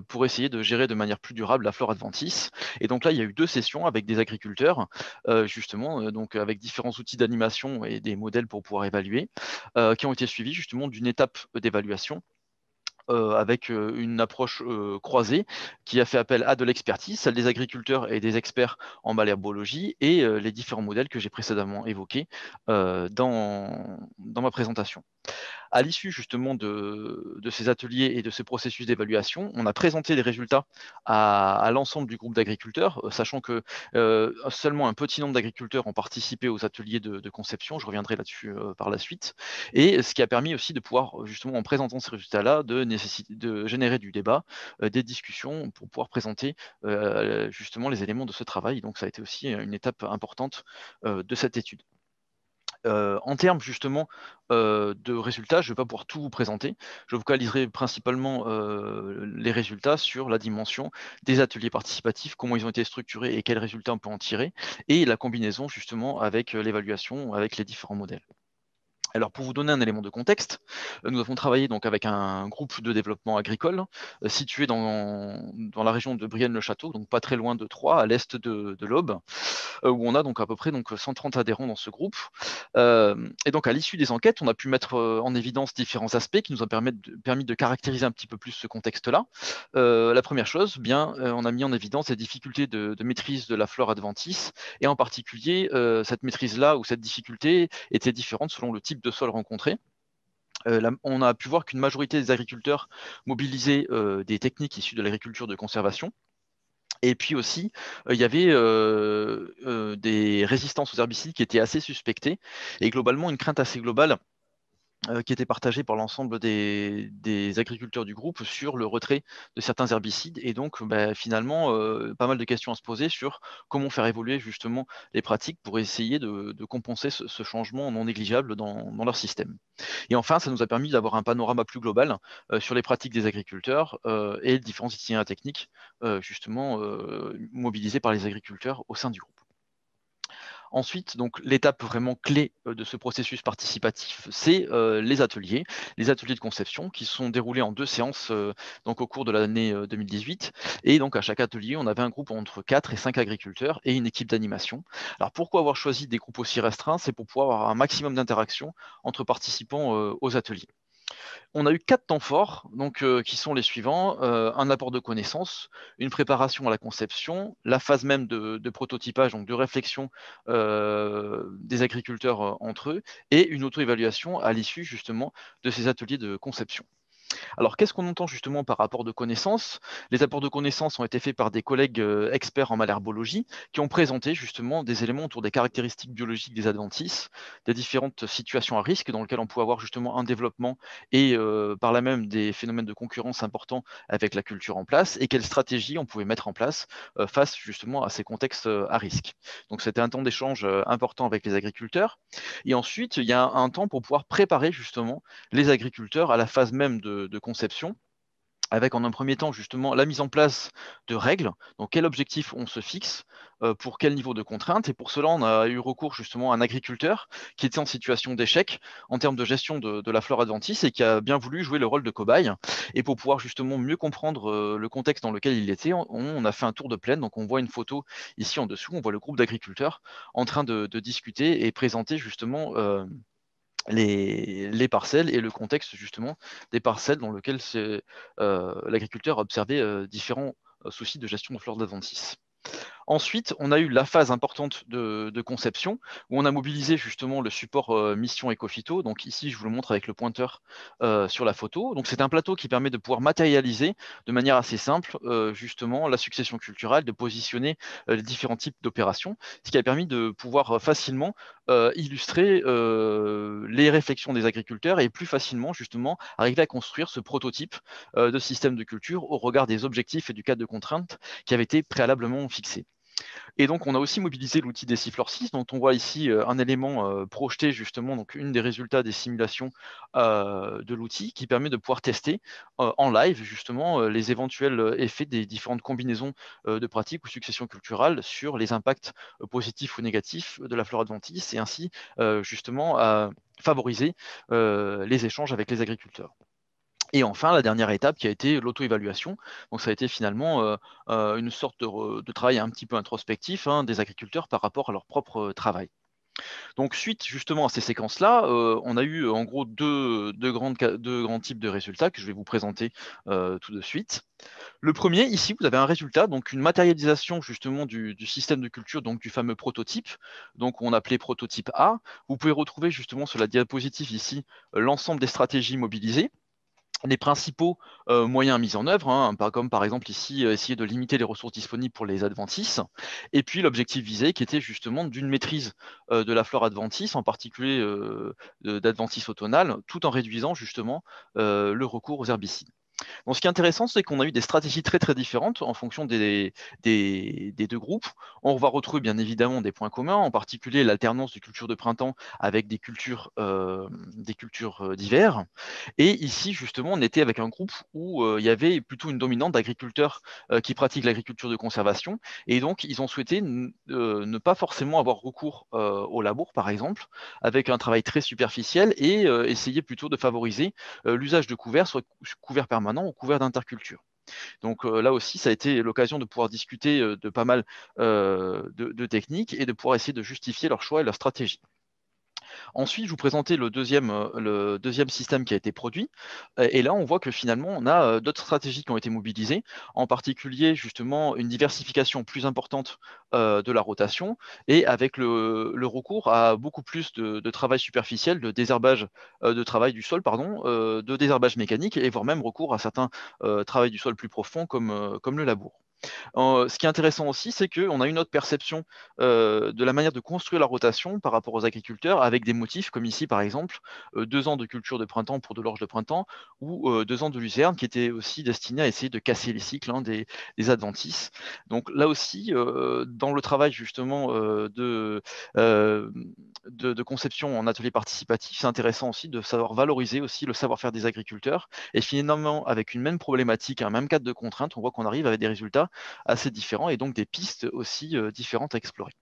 pour essayer de gérer de manière plus durable la flore adventice. Et donc là, il y a eu 2 sessions avec des agriculteurs, justement, donc avec différents outils d'animation et des modèles pour pouvoir évaluer, qui ont été suivis justement d'une étape d'évaluation avec une approche croisée qui a fait appel à de l'expertise, celle des agriculteurs et des experts en malherbologie et les différents modèles que j'ai précédemment évoqués dans ma présentation. À l'issue justement de ces ateliers et de ce processus d'évaluation, on a présenté les résultats à l'ensemble du groupe d'agriculteurs, sachant que seulement un petit nombre d'agriculteurs ont participé aux ateliers de conception, je reviendrai là-dessus par la suite, et ce qui a permis aussi de pouvoir, justement en présentant ces résultats-là, de générer du débat, des discussions pour pouvoir présenter justement les éléments de ce travail. Donc ça a été aussi une étape importante de cette étude. En termes justement de résultats, je ne vais pas pouvoir tout vous présenter. Je focaliserai principalement les résultats sur la dimension des ateliers participatifs, comment ils ont été structurés et quels résultats on peut en tirer, et la combinaison justement avec l'évaluation, avec les différents modèles. Alors pour vous donner un élément de contexte, nous avons travaillé donc avec un groupe de développement agricole situé dans la région de Brienne-le-Château, donc pas très loin de Troyes, à l'est de l'Aube, où on a donc à peu près donc 130 adhérents dans ce groupe. Et donc à l'issue des enquêtes, on a pu mettre en évidence différents aspects qui nous ont permis de caractériser un petit peu plus ce contexte-là. La première chose, bien, on a mis en évidence les difficultés de maîtrise de la flore adventice, et en particulier cette maîtrise-là ou cette difficulté était différente selon le type de sol rencontré. On a pu voir qu'une majorité des agriculteurs mobilisaient des techniques issues de l'agriculture de conservation. Et puis aussi, il y avait des résistances aux herbicides qui étaient assez suspectées, et globalement une crainte assez globale qui était partagée par l'ensemble des agriculteurs du groupe sur le retrait de certains herbicides. Et donc, finalement, pas mal de questions à se poser sur comment faire évoluer justement les pratiques pour essayer de compenser ce changement non négligeable dans leur système. Et enfin, ça nous a permis d'avoir un panorama plus global sur les pratiques des agriculteurs et les différents itinéraires techniques justement mobilisés par les agriculteurs au sein du groupe. Ensuite, donc l'étape vraiment clé de ce processus participatif, c'est les ateliers de conception qui sont déroulés en 2 séances donc au cours de l'année 2018. Et donc à chaque atelier, on avait un groupe entre 4 et 5 agriculteurs et une équipe d'animation. Alors pourquoi avoir choisi des groupes aussi restreints? C'est pour pouvoir avoir un maximum d'interaction entre participants aux ateliers. On a eu 4 temps forts, donc, qui sont les suivants: un apport de connaissances, une préparation à la conception, la phase même de prototypage, donc de réflexion des agriculteurs entre eux, et une auto-évaluation à l'issue justement de ces ateliers de conception. Alors, qu'est-ce qu'on entend justement par apport de connaissances? Les apports de connaissances ont été faits par des collègues experts en malherbologie qui ont présenté justement des éléments autour des caractéristiques biologiques des adventices, des différentes situations à risque dans lesquelles on peut avoir justement un développement et par là même des phénomènes de concurrence importants avec la culture en place et quelles stratégies on pouvait mettre en place face justement à ces contextes à risque. Donc, c'était un temps d'échange important avec les agriculteurs. Et ensuite, il y a un temps pour pouvoir préparer justement les agriculteurs à la phase même de conception, avec en un premier temps justement la mise en place de règles, donc quel objectif on se fixe, pour quel niveau de contrainte, et pour cela on a eu recours justement à un agriculteur qui était en situation d'échec en termes de gestion de la flore adventice et qui a bien voulu jouer le rôle de cobaye, et pour pouvoir justement mieux comprendre le contexte dans lequel il était, on a fait un tour de plaine, donc on voit une photo ici en dessous, on voit le groupe d'agriculteurs en train de discuter et présenter justement les parcelles et le contexte justement des parcelles dans lequel l'agriculteur a observé différents soucis de gestion de flore d'adventice. Ensuite, on a eu la phase importante de conception où on a mobilisé justement le support mission Ecophyto. Donc ici, je vous le montre avec le pointeur sur la photo. Donc c'est un plateau qui permet de pouvoir matérialiser de manière assez simple justement la succession culturelle, de positionner les différents types d'opérations, ce qui a permis de pouvoir facilement illustrer les réflexions des agriculteurs et plus facilement justement arriver à construire ce prototype de système de culture au regard des objectifs et du cadre de contraintes qui avaient été préalablement fixés. Et donc, on a aussi mobilisé l'outil des Deciflor 6, dont on voit ici un élément projeté justement, donc une des résultats des simulations de l'outil qui permet de pouvoir tester en live justement les éventuels effets des différentes combinaisons de pratiques ou successions culturelles sur les impacts positifs ou négatifs de la flore adventice et ainsi justement à favoriser les échanges avec les agriculteurs. Et enfin, la dernière étape qui a été l'auto-évaluation. Donc, ça a été finalement une sorte de travail un petit peu introspectif des agriculteurs par rapport à leur propre travail. Donc, suite justement à ces séquences-là, on a eu en gros deux grands types de résultats que je vais vous présenter tout de suite. Le premier, ici, vous avez un résultat, donc une matérialisation justement du système de culture, donc du fameux prototype, donc on appelait prototype A. Vous pouvez retrouver justement sur la diapositive ici l'ensemble des stratégies mobilisées, les principaux moyens mis en œuvre, comme par exemple ici essayer de limiter les ressources disponibles pour les adventices, et puis l'objectif visé qui était justement d'une maîtrise de la flore adventice, en particulier d'adventice automnale, tout en réduisant justement le recours aux herbicides. Donc, ce qui est intéressant, c'est qu'on a eu des stratégies très très différentes en fonction des deux groupes. On va retrouver bien évidemment des points communs, en particulier l'alternance de cultures de printemps avec des cultures d'hiver. Et ici, justement, on était avec un groupe où il y avait plutôt une dominante d'agriculteurs qui pratiquent l'agriculture de conservation. Et donc, ils ont souhaité ne pas forcément avoir recours au labour, par exemple, avec un travail très superficiel et essayer plutôt de favoriser l'usage de couverts, soit couverts permanents ou couverts d'interculture. Donc là aussi, ça a été l'occasion de pouvoir discuter de pas mal de techniques et de pouvoir essayer de justifier leur choix et leur stratégie. Ensuite, je vous présentais le deuxième système qui a été produit. Et là, on voit que finalement, on a d'autres stratégies qui ont été mobilisées, en particulier justement une diversification plus importante de la rotation et avec le recours à beaucoup plus de travail superficiel, de désherbage, de travail du sol, pardon, de désherbage mécanique et voire même recours à certains travaux du sol plus profonds comme le labour. Ce qui est intéressant aussi, c'est qu'on a une autre perception de la manière de construire la rotation par rapport aux agriculteurs, avec des motifs comme ici par exemple 2 ans de culture de printemps pour de l'orge de printemps ou 2 ans de luzerne qui étaient aussi destinés à essayer de casser les cycles des adventices. Donc là aussi, dans le travail justement euh, de conception en atelier participatif, c'est intéressant aussi de savoir valoriser aussi le savoir-faire des agriculteurs. Et finalement, avec une même problématique, un même cadre de contraintes, on voit qu'on arrive avec des résultats assez différents et donc des pistes aussi différentes à explorer.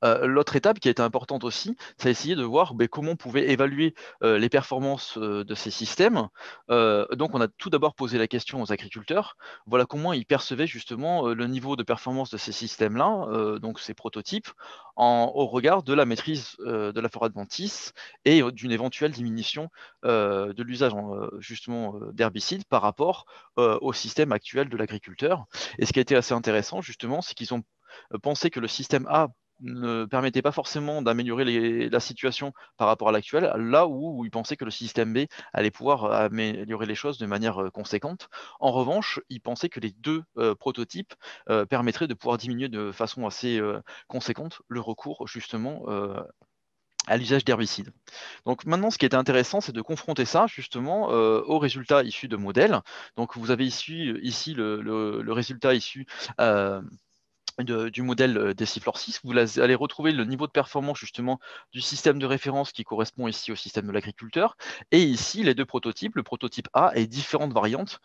L'autre étape qui a été importante aussi, c'est essayer de voir comment on pouvait évaluer les performances de ces systèmes. Donc on a tout d'abord posé la question aux agriculteurs, voilà comment ils percevaient justement le niveau de performance de ces systèmes-là, donc ces prototypes, au regard de la maîtrise de la forêt adventice et d'une éventuelle diminution de l'usage justement d'herbicides par rapport au système actuel de l'agriculteur. Et ce qui a été assez intéressant justement, c'est qu'ils ont pensé que le système A ne permettait pas forcément d'améliorer la situation par rapport à l'actuel, là où il pensait que le système B allait pouvoir améliorer les choses de manière conséquente. En revanche, il pensait que les deux prototypes permettraient de pouvoir diminuer de façon assez conséquente le recours justement à l'usage d'herbicides. Donc maintenant, ce qui était intéressant, c'est de confronter ça justement aux résultats issus de modèles. Donc vous avez ici le résultat issu du modèle Deciflor 6, vous allez retrouver le niveau de performance justement du système de référence qui correspond ici au système de l'agriculteur, et ici les deux prototypes, le prototype A et différentes variantes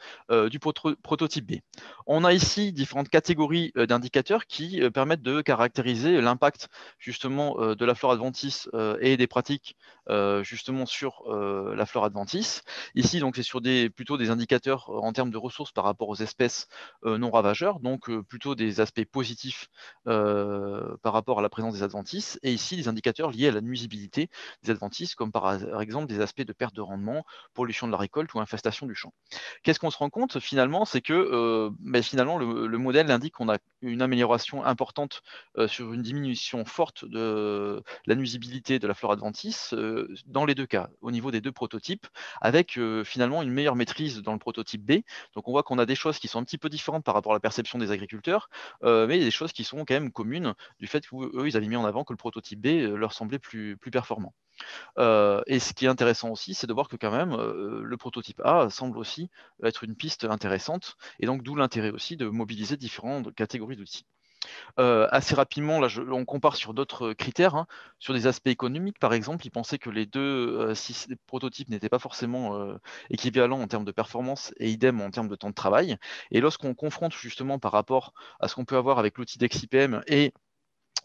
du prototype B. On a ici différentes catégories d'indicateurs qui permettent de caractériser l'impact justement de la flore adventice et des pratiques justement sur la flore adventice. Ici, donc, c'est sur plutôt des indicateurs en termes de ressources par rapport aux espèces non ravageurs, donc plutôt des aspects positifs par rapport à la présence des adventices, et ici des indicateurs liés à la nuisibilité des adventices, comme par exemple des aspects de perte de rendement, pollution de la récolte ou infestation du champ. Qu'est-ce qu'on se rend compte finalement? C'est que finalement le modèle indique qu'on a une amélioration importante sur une diminution forte de la nuisibilité de la flore adventice dans les deux cas, au niveau des deux prototypes, avec finalement une meilleure maîtrise dans le prototype B. Donc on voit qu'on a des choses qui sont un petit peu différentes par rapport à la perception des agriculteurs, mais il y a des choses qui sont quand même communes du fait qu'eux, ils avaient mis en avant que le prototype B leur semblait plus performant. Et ce qui est intéressant aussi, c'est de voir que quand même, le prototype A semble aussi être une piste intéressante, et donc d'où l'intérêt aussi de mobiliser différentes catégories d'outils. Assez rapidement, là, on compare sur d'autres critères, hein. Sur des aspects économiques, par exemple, ils pensaient que les deux prototypes n'étaient pas forcément équivalents en termes de performance et idem en termes de temps de travail. Et lorsqu'on confronte justement par rapport à ce qu'on peut avoir avec l'outil d'XIPM et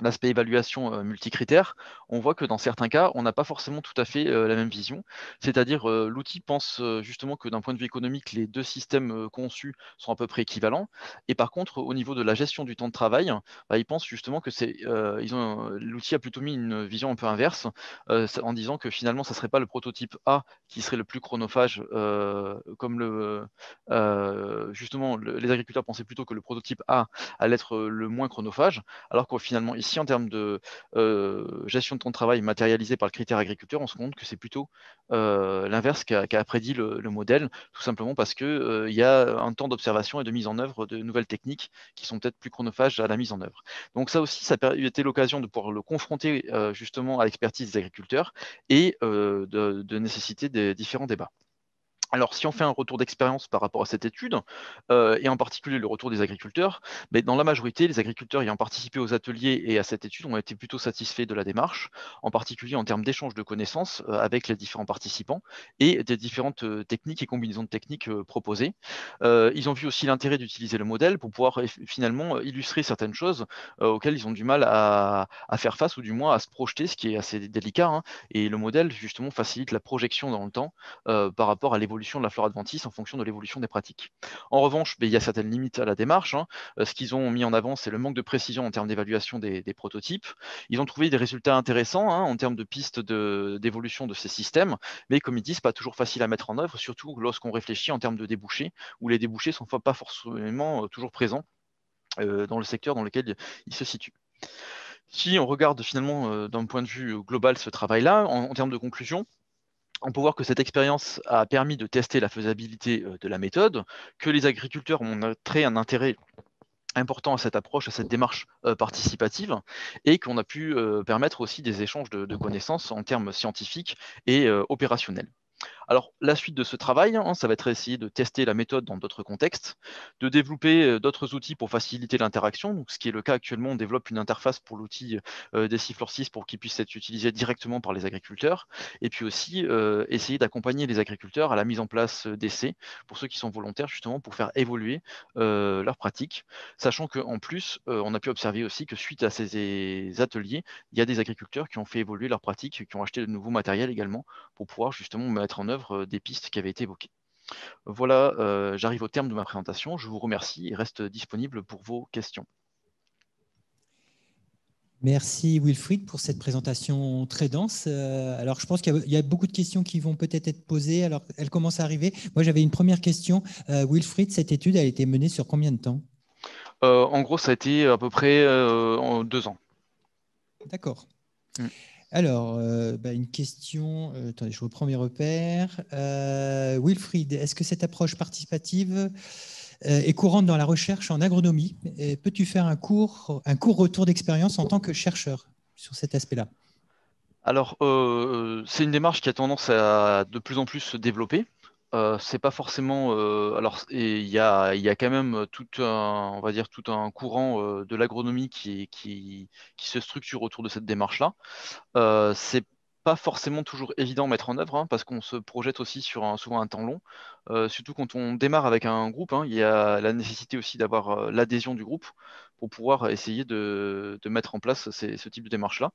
l'aspect évaluation multicritère, on voit que dans certains cas, on n'a pas forcément tout à fait la même vision. C'est-à-dire, l'outil pense justement que d'un point de vue économique, les deux systèmes conçus sont à peu près équivalents. Et par contre, au niveau de la gestion du temps de travail, ils pensent justement que l'outil a plutôt mis une vision un peu inverse, en disant que finalement, ça ne serait pas le prototype A qui serait le plus chronophage, comme justement les agriculteurs pensaient plutôt que le prototype A allait être le moins chronophage, alors que finalement ici en termes de gestion de temps de travail matérialisé par le critère agriculteur, on se rend compte que c'est plutôt l'inverse qu'a prédit le modèle, tout simplement parce que il y a un temps d'observation et de mise en œuvre de nouvelles techniques qui sont peut-être plus chronophages à la mise en œuvre. Donc ça aussi, ça a été l'occasion de pouvoir le confronter justement à l'expertise des agriculteurs et de nécessiter des différents débats. Alors, si on fait un retour d'expérience par rapport à cette étude, et en particulier le retour des agriculteurs, mais dans la majorité, les agriculteurs ayant participé aux ateliers et à cette étude ont été plutôt satisfaits de la démarche, en particulier en termes d'échange de connaissances avec les différents participants et des différentes techniques et combinaisons de techniques proposées. Ils ont vu aussi l'intérêt d'utiliser le modèle pour pouvoir finalement illustrer certaines choses auxquelles ils ont du mal à faire face, ou du moins à se projeter, ce qui est assez délicat, hein. Et le modèle, justement, facilite la projection dans le temps par rapport à l'évolution de la flore adventice en fonction de l'évolution des pratiques. En revanche, il y a certaines limites à la démarche, hein. Ce qu'ils ont mis en avant, c'est le manque de précision en termes d'évaluation des prototypes. Ils ont trouvé des résultats intéressants, hein, en termes de pistes d'évolution de ces systèmes, mais comme ils disent, pas toujours facile à mettre en œuvre, surtout lorsqu'on réfléchit en termes de débouchés, où les débouchés ne sont pas forcément toujours présents dans le secteur dans lequel ils se situent. Si on regarde finalement d'un point de vue global ce travail-là, en termes de conclusion, on peut voir que cette expérience a permis de tester la faisabilité de la méthode, que les agriculteurs ont montré un intérêt important à cette approche, à cette démarche participative, et qu'on a pu permettre aussi des échanges de connaissances en termes scientifiques et opérationnels. Alors, la suite de ce travail, hein, ça va être essayer de tester la méthode dans d'autres contextes, de développer d'autres outils pour faciliter l'interaction. Donc, ce qui est le cas actuellement, on développe une interface pour l'outil Deciflor 6 pour qu'il puisse être utilisé directement par les agriculteurs. Et puis aussi, essayer d'accompagner les agriculteurs à la mise en place d'essais, pour ceux qui sont volontaires, justement, pour faire évoluer leurs pratiques. Sachant qu'en plus, on a pu observer aussi que suite à ces ateliers, il y a des agriculteurs qui ont fait évoluer leurs pratiques, qui ont acheté de nouveaux matériels également, pour pouvoir justement mettre en œuvre des pistes qui avaient été évoquées. Voilà, j'arrive au terme de ma présentation. Je vous remercie et reste disponible pour vos questions. Merci Wilfried pour cette présentation très dense. Alors je pense qu'il y a beaucoup de questions qui vont peut-être être posées. Alors elles commencent à arriver. Moi j'avais une première question. Wilfried, cette étude elle a été menée sur combien de temps? En gros, ça a été à peu près en 2 ans. D'accord. Mm. Alors, une question, attendez, je reprends mes repères. Wilfried, est-ce que cette approche participative est courante dans la recherche en agronomie? Peux-tu faire un court retour d'expérience en tant que chercheur sur cet aspect-là? Alors, c'est une démarche qui a tendance à de plus en plus se développer. C'est pas forcément. Alors, il y a quand même on va dire tout un courant de l'agronomie qui se structure autour de cette démarche-là. C'est pas forcément toujours évident à mettre en œuvre, hein, parce qu'on se projette aussi sur souvent un temps long. Surtout quand on démarre avec un groupe, hein, il y a la nécessité aussi d'avoir l'adhésion du groupe pour pouvoir essayer de mettre en place ce type de démarche-là.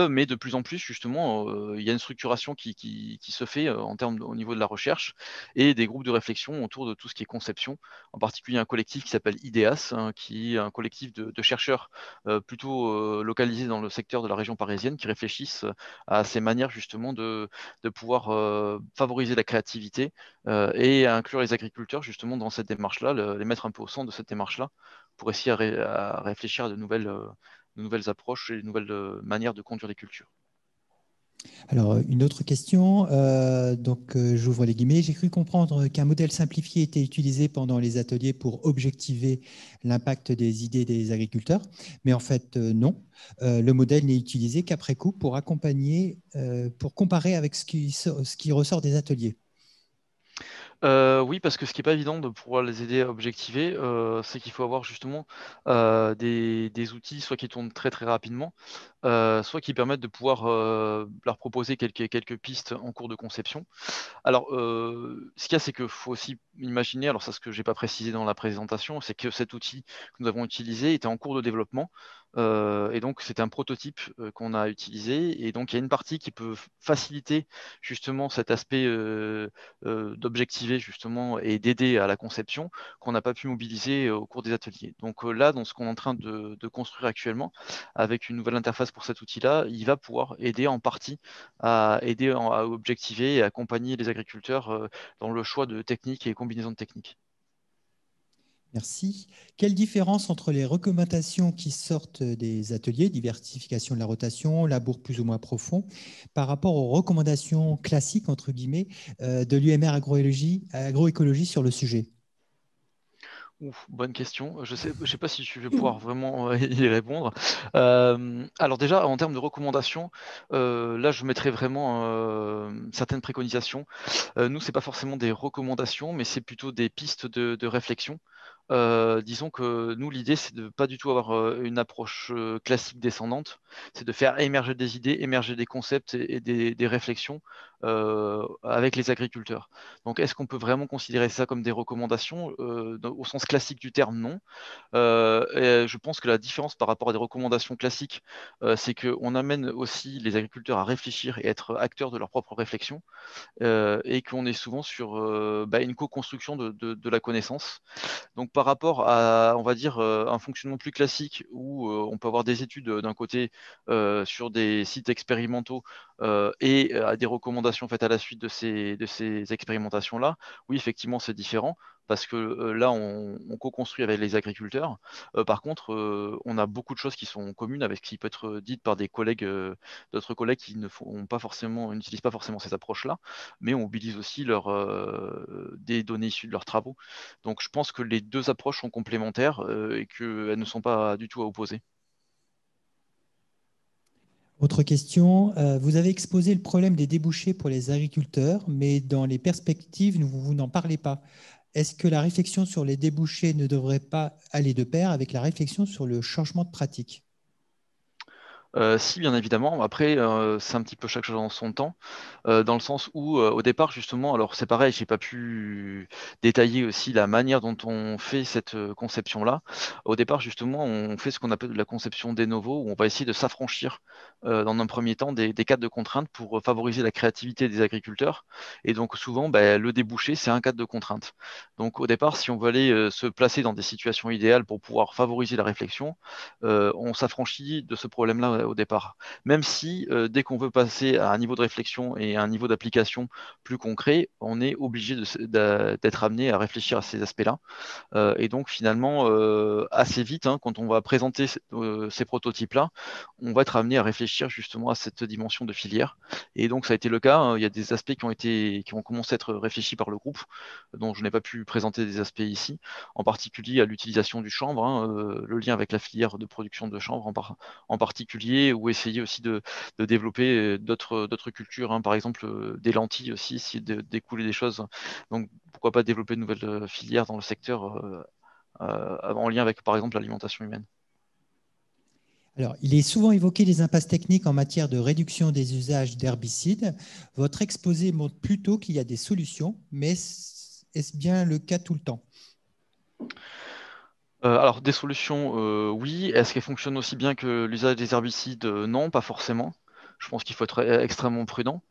Mais de plus en plus, justement, il y a une structuration qui se fait en termes au niveau de la recherche et des groupes de réflexion autour de tout ce qui est conception. En particulier, un collectif qui s'appelle IDEAS, hein, qui est un collectif de chercheurs plutôt localisés dans le secteur de la région parisienne qui réfléchissent à ces manières justement de pouvoir favoriser la créativité et à inclure les agriculteurs justement dans cette démarche-là, les mettre un peu au centre de cette démarche-là pour essayer à réfléchir à de nouvelles approches et de nouvelles manières de conduire les cultures. Alors, une autre question, j'ouvre les guillemets. J'ai cru comprendre qu'un modèle simplifié était utilisé pendant les ateliers pour objectiver l'impact des idées des agriculteurs, mais en fait, non. Le modèle n'est utilisé qu'après coup pour accompagner, pour comparer avec ce qui ressort des ateliers. Oui, parce que ce qui n'est pas évident de pouvoir les aider à objectiver, c'est qu'il faut avoir justement des outils, soit qui tournent très très rapidement, soit qui permettent de pouvoir leur proposer quelques pistes en cours de conception. Alors, ce qu'il y a, c'est qu'il faut aussi imaginer, alors ça, ce que je n'ai pas précisé dans la présentation, c'est que cet outil que nous avons utilisé était en cours de développement. Et donc, c'est un prototype qu'on a utilisé. Et donc, il y a une partie qui peut faciliter justement cet aspect d'objectiver justement et d'aider à la conception qu'on n'a pas pu mobiliser au cours des ateliers. Donc là, dans ce qu'on est en train de construire actuellement, avec une nouvelle interface pour cet outil-là, il va pouvoir aider en partie à aider à objectiver et accompagner les agriculteurs dans le choix de techniques et combinaisons de techniques. Merci. Quelle différence entre les recommandations qui sortent des ateliers, diversification de la rotation, labour plus ou moins profond, par rapport aux recommandations classiques, entre guillemets, de l'UMR agroécologie sur le sujet? Ouf, bonne question. Je sais pas si je vais pouvoir vraiment y répondre. Alors déjà, en termes de recommandations, là, je mettrais vraiment certaines préconisations. Nous, c'est pas forcément des recommandations, mais c'est plutôt des pistes de réflexion. Disons que nous, l'idée, c'est de pas du tout avoir une approche classique descendante, c'est de faire émerger des idées, émerger des concepts et des réflexions avec les agriculteurs. Donc, est-ce qu'on peut vraiment considérer ça comme des recommandations au sens classique du terme? Non. Et je pense que la différence par rapport à des recommandations classiques, c'est qu'on amène aussi les agriculteurs à réfléchir et être acteurs de leur propre réflexion, et qu'on est souvent sur une co-construction de la connaissance. Donc par rapport à, on va dire, un fonctionnement plus classique où on peut avoir des études d'un côté sur des sites expérimentaux et à des recommandations faites à la suite de ces expérimentations-là, oui, effectivement, c'est différent parce que là, on co-construit avec les agriculteurs. Par contre, on a beaucoup de choses qui sont communes avec ce qui peut être dites par des collègues, d'autres collègues qui n'utilisent pas forcément cette approche-là, mais on mobilise aussi des données issues de leurs travaux. Donc je pense que les deux approches sont complémentaires et qu'elles ne sont pas du tout à opposer. Autre question, vous avez exposé le problème des débouchés pour les agriculteurs, mais dans les perspectives, vous n'en parlez pas. Est-ce que la réflexion sur les débouchés ne devrait pas aller de pair avec la réflexion sur le changement de pratique? Si, bien évidemment. Après, c'est un petit peu chaque chose en son temps, dans le sens où, au départ, justement, alors c'est pareil, j'ai pas pu détailler aussi la manière dont on fait cette conception-là. Au départ, justement, on fait ce qu'on appelle de la conception de novo, où on va essayer de s'affranchir, dans un premier temps, des cadres de contraintes pour favoriser la créativité des agriculteurs. Et donc, souvent, le débouché, c'est un cadre de contrainte. Donc, au départ, si on veut aller se placer dans des situations idéales pour pouvoir favoriser la réflexion, on s'affranchit de ce problème-là au départ. Même si, dès qu'on veut passer à un niveau de réflexion et à un niveau d'application plus concret, on est obligé d'être amené à réfléchir à ces aspects-là. Et donc finalement, assez vite, hein, quand on va présenter ces prototypes-là, on va être amené à réfléchir justement à cette dimension de filière. Et donc ça a été le cas, hein. Il y a des aspects qui ont commencé à être réfléchis par le groupe, dont je n'ai pas pu présenter des aspects ici, en particulier à l'utilisation du chanvre, hein, le lien avec la filière de production de chanvre en particulier, ou essayer aussi de développer d'autres cultures, hein, par exemple des lentilles aussi, essayer de découler des choses. Donc pourquoi pas développer de nouvelles filières dans le secteur en lien avec, par exemple, l'alimentation humaine. Alors, il est souvent évoqué les impasses techniques en matière de réduction des usages d'herbicides. Votre exposé montre plutôt qu'il y a des solutions, mais est-ce bien le cas tout le temps? Alors, des solutions, oui. Est-ce qu'elles fonctionnent aussi bien que l'usage des herbicides? Non, pas forcément. Je pense qu'il faut être extrêmement prudent.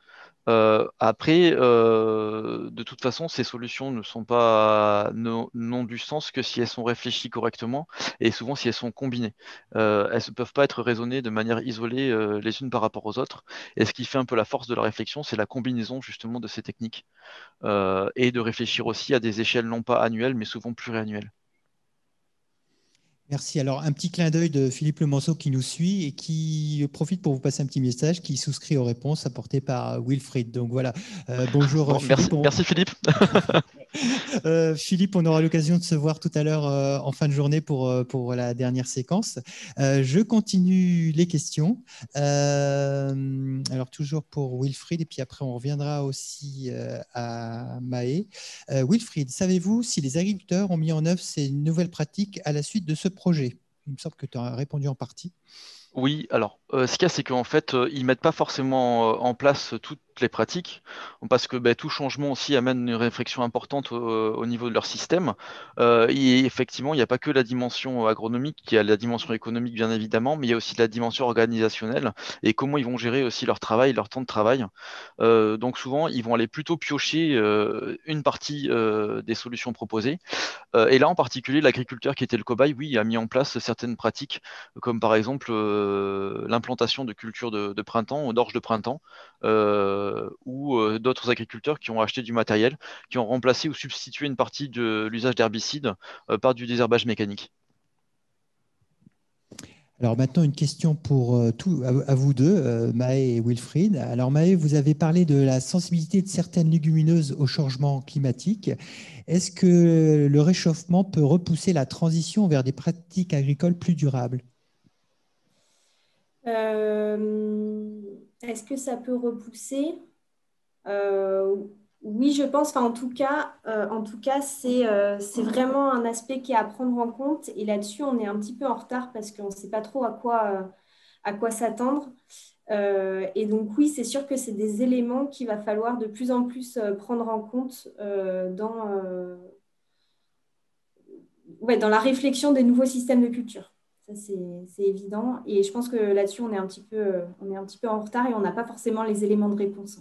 Après, de toute façon, ces solutions n'ont du sens que si elles sont réfléchies correctement et souvent si elles sont combinées. Elles ne peuvent pas être raisonnées de manière isolée les unes par rapport aux autres. Et ce qui fait un peu la force de la réflexion, c'est la combinaison justement de ces techniques et de réfléchir aussi à des échelles non pas annuelles, mais souvent pluriannuelles. Merci. Alors, un petit clin d'œil de Philippe Lemonceau qui nous suit et qui profite pour vous passer un petit message qui souscrit aux réponses apportées par Wilfried. Donc voilà, bonjour Bon, Philippe. merci Philippe. Philippe, on aura l'occasion de se voir tout à l'heure en fin de journée pour la dernière séquence. Je continue les questions. Alors, toujours pour Wilfried, et puis après, on reviendra aussi à Maë. Wilfried, savez-vous si les agriculteurs ont mis en œuvre ces nouvelles pratiques à la suite de ce projet? Il me semble que tu as répondu en partie. Oui, alors, ce qu'il y a, c'est qu'en fait, ils mettent pas forcément en place toutes les pratiques, parce que tout changement aussi amène une réflexion importante au niveau de leur système. Et effectivement, il n'y a pas que la dimension agronomique, il y a la dimension économique, bien évidemment, mais il y a aussi la dimension organisationnelle et comment ils vont gérer aussi leur travail, leur temps de travail. Donc souvent, ils vont aller plutôt piocher une partie des solutions proposées. Et là, en particulier, l'agriculteur qui était le cobaye, oui, a mis en place certaines pratiques, comme par exemple l'implantation de cultures de printemps, d'orge de printemps, ou d'autres agriculteurs qui ont acheté du matériel, qui ont remplacé ou substitué une partie de l'usage d'herbicides par du désherbage mécanique. Alors maintenant, une question pour à vous deux, Maë et Wilfried. Alors Maë, vous avez parlé de la sensibilité de certaines légumineuses au changement climatique. Est-ce que le réchauffement peut repousser la transition vers des pratiques agricoles plus durables? Est-ce que ça peut repousser? Oui, je pense. Enfin, en tout cas, c'est vraiment un aspect qui est à prendre en compte. Et là-dessus, on est un petit peu en retard parce qu'on ne sait pas trop à quoi s'attendre. Et donc, oui, c'est sûr que c'est des éléments qu'il va falloir de plus en plus prendre en compte dans la réflexion des nouveaux systèmes de culture. Ça, c'est évident. Et je pense que là-dessus, on est un petit peu en retard et on n'a pas forcément les éléments de réponse.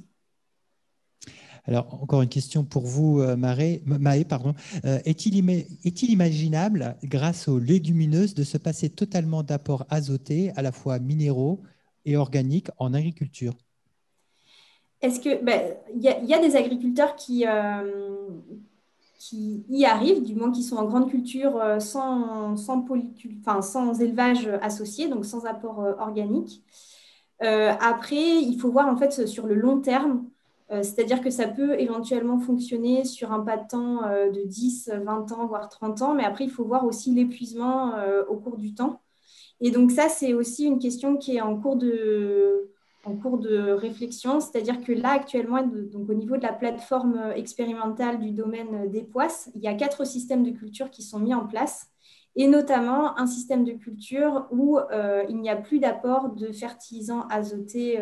Alors, encore une question pour vous, Maë, pardon. Est-il imaginable, grâce aux légumineuses, de se passer totalement d'apports azotés, à la fois minéraux et organiques, en agriculture? Est-ce que y a des agriculteurs qui y arrivent, du moins qui sont en grande culture sans élevage associé, donc sans apport organique. Après, il faut voir en fait sur le long terme, c'est-à-dire que ça peut éventuellement fonctionner sur un pas de temps de 10, 20 ans, voire 30 ans, mais après, il faut voir aussi l'épuisement au cours du temps. Et donc ça, c'est aussi une question qui est en cours de réflexion, c'est-à-dire que là, actuellement, donc au niveau de la plateforme expérimentale du domaine des poisses, il y a 4 systèmes de culture qui sont mis en place, et notamment un système de culture où il n'y a plus d'apport de fertilisants azotés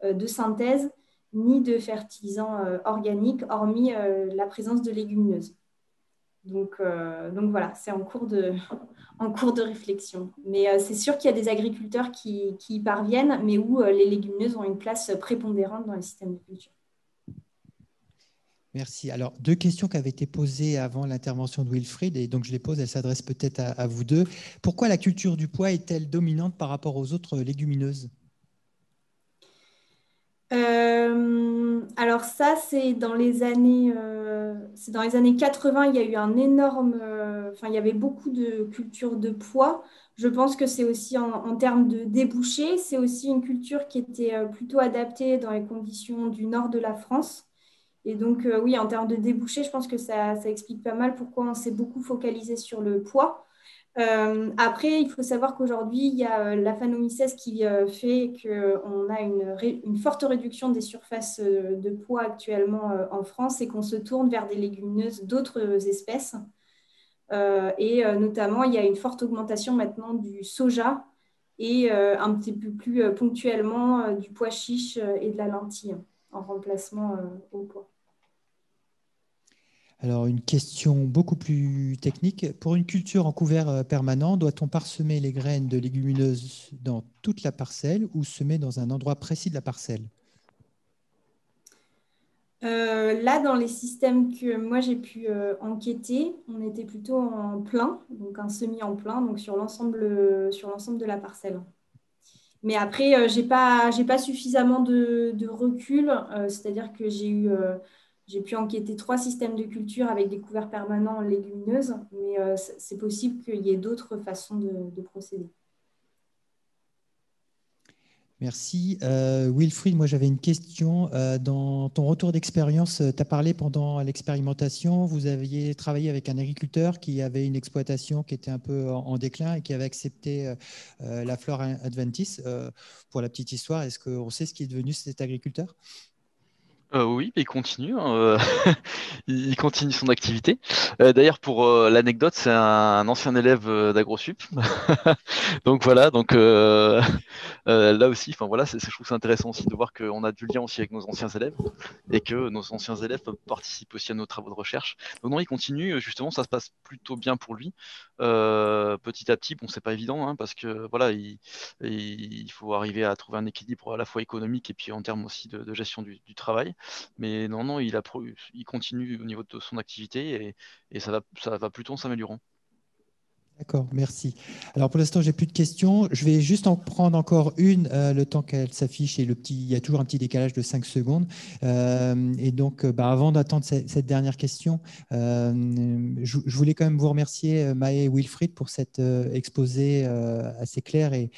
de synthèse, ni de fertilisants organiques, hormis la présence de légumineuses. Donc voilà, c'est en cours de réflexion. Mais c'est sûr qu'il y a des agriculteurs qui y parviennent, mais où les légumineuses ont une place prépondérante dans le système de culture. Merci. Alors, deux questions qui avaient été posées avant l'intervention de Wilfried, et donc je les pose, elles s'adressent peut-être à vous deux. Pourquoi la culture du pois est-elle dominante par rapport aux autres légumineuses? Alors ça, c'est dans les années 80, il y a eu un énorme, enfin, il y avait beaucoup de culture de pois. Je pense que c'est aussi en termes de débouchés, c'est aussi une culture qui était plutôt adaptée dans les conditions du nord de la France. Et donc, oui, en termes de débouchés, je pense que ça explique pas mal pourquoi on s'est beaucoup focalisé sur le pois. Après, il faut savoir qu'aujourd'hui, il y a la Phanomycès qui fait qu'on a une forte réduction des surfaces de pois actuellement en France et qu'on se tourne vers des légumineuses d'autres espèces. Notamment, il y a une forte augmentation maintenant du soja et un petit peu plus ponctuellement du pois chiche et de la lentille en remplacement au pois. Alors, une question beaucoup plus technique. Pour une culture en couvert permanent, doit-on parsemer les graines de légumineuses dans toute la parcelle ou semer dans un endroit précis de la parcelle? Là, dans les systèmes que moi j'ai pu enquêter, on était plutôt en plein, donc un semi en plein, donc sur l'ensemble de la parcelle. Mais après, j'ai pas suffisamment de recul, c'est-à-dire que j'ai pu enquêter 3 systèmes de culture avec des couverts permanents en légumineuses, mais c'est possible qu'il y ait d'autres façons de procéder. Merci. Wilfried, moi j'avais une question. Dans ton retour d'expérience, tu as parlé pendant l'expérimentation, vous aviez travaillé avec un agriculteur qui avait une exploitation qui était un peu en déclin et qui avait accepté la Flora Adventis. Pour la petite histoire, est-ce qu'on sait ce qui est devenu cet agriculteur? Oui, il continue, hein, il continue son activité. D'ailleurs, pour l'anecdote, c'est un ancien élève d'AgroSup. Donc voilà, donc là aussi, enfin voilà, je trouve ça intéressant aussi de voir qu'on a du lien aussi avec nos anciens élèves et que nos anciens élèves peuvent participer aussi à nos travaux de recherche. Donc non, il continue, justement, ça se passe plutôt bien pour lui. Petit à petit, bon, c'est pas évident, hein, parce que voilà, il faut arriver à trouver un équilibre à la fois économique et puis en termes aussi de gestion du travail. Mais non, non, il continue au niveau de son activité et ça va plutôt en s'améliorant. D'accord, merci. Alors pour l'instant, j'ai plus de questions. Je vais juste en prendre encore une, le temps qu'elle s'affiche et il y a toujours un petit décalage de 5 secondes. Et donc, avant d'attendre cette dernière question, je voulais quand même vous remercier, Maë et Wilfried, pour cet exposé assez clair et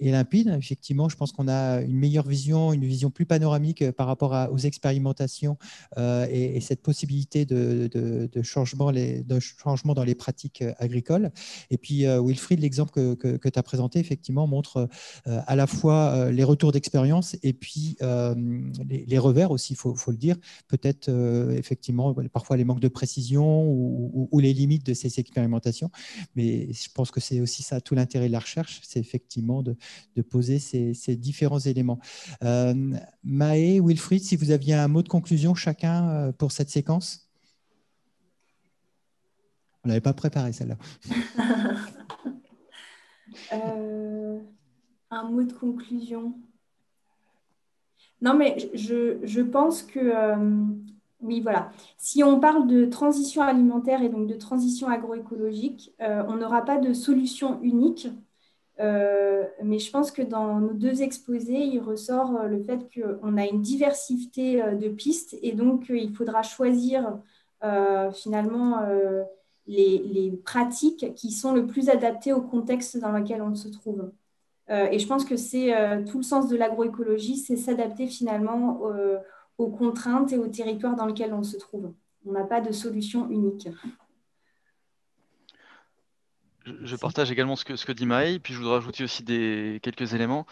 limpide. Effectivement, je pense qu'on a une meilleure vision, une vision plus panoramique par rapport aux expérimentations et cette possibilité de changement dans les pratiques agricoles. Et puis, Wilfried, l'exemple que tu as présenté, effectivement, montre à la fois les retours d'expérience et puis les revers aussi, il faut le dire. Peut-être, effectivement, parfois les manques de précision ou les limites de ces expérimentations. Mais je pense que c'est aussi ça, tout l'intérêt de la recherche, c'est effectivement de poser ces différents éléments. Maë, Wilfried, si vous aviez un mot de conclusion chacun pour cette séquence. On n'avait pas préparé celle-là. Un mot de conclusion. Non, mais je pense que, oui, voilà. Si on parle de transition alimentaire et donc de transition agroécologique, on n'aura pas de solution unique. Mais je pense que dans nos 2 exposés, il ressort le fait qu'on a une diversité de pistes et donc il faudra choisir finalement les pratiques qui sont le plus adaptées au contexte dans lequel on se trouve. Et je pense que c'est tout le sens de l'agroécologie, c'est s'adapter finalement aux contraintes et aux territoires dans lesquels on se trouve. On n'a pas de solution unique. Je partage également ce que dit Maë, puis je voudrais ajouter aussi quelques éléments.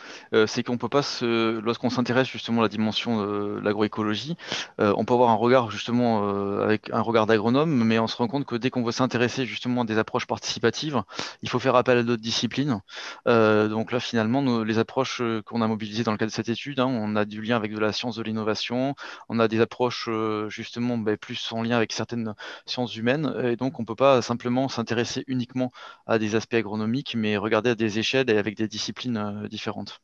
C'est qu'on peut pas lorsqu'on s'intéresse justement à la dimension de l'agroécologie, on peut avoir un regard justement avec un regard d'agronome, mais on se rend compte que dès qu'on veut s'intéresser justement à des approches participatives, il faut faire appel à d'autres disciplines. Donc là, finalement, les approches qu'on a mobilisées dans le cadre de cette étude, hein, on a du lien avec de la science de l'innovation, on a des approches justement plus en lien avec certaines sciences humaines, et donc on peut pas simplement s'intéresser uniquement à des aspects agronomiques, mais regarder à des échelles et avec des disciplines différentes.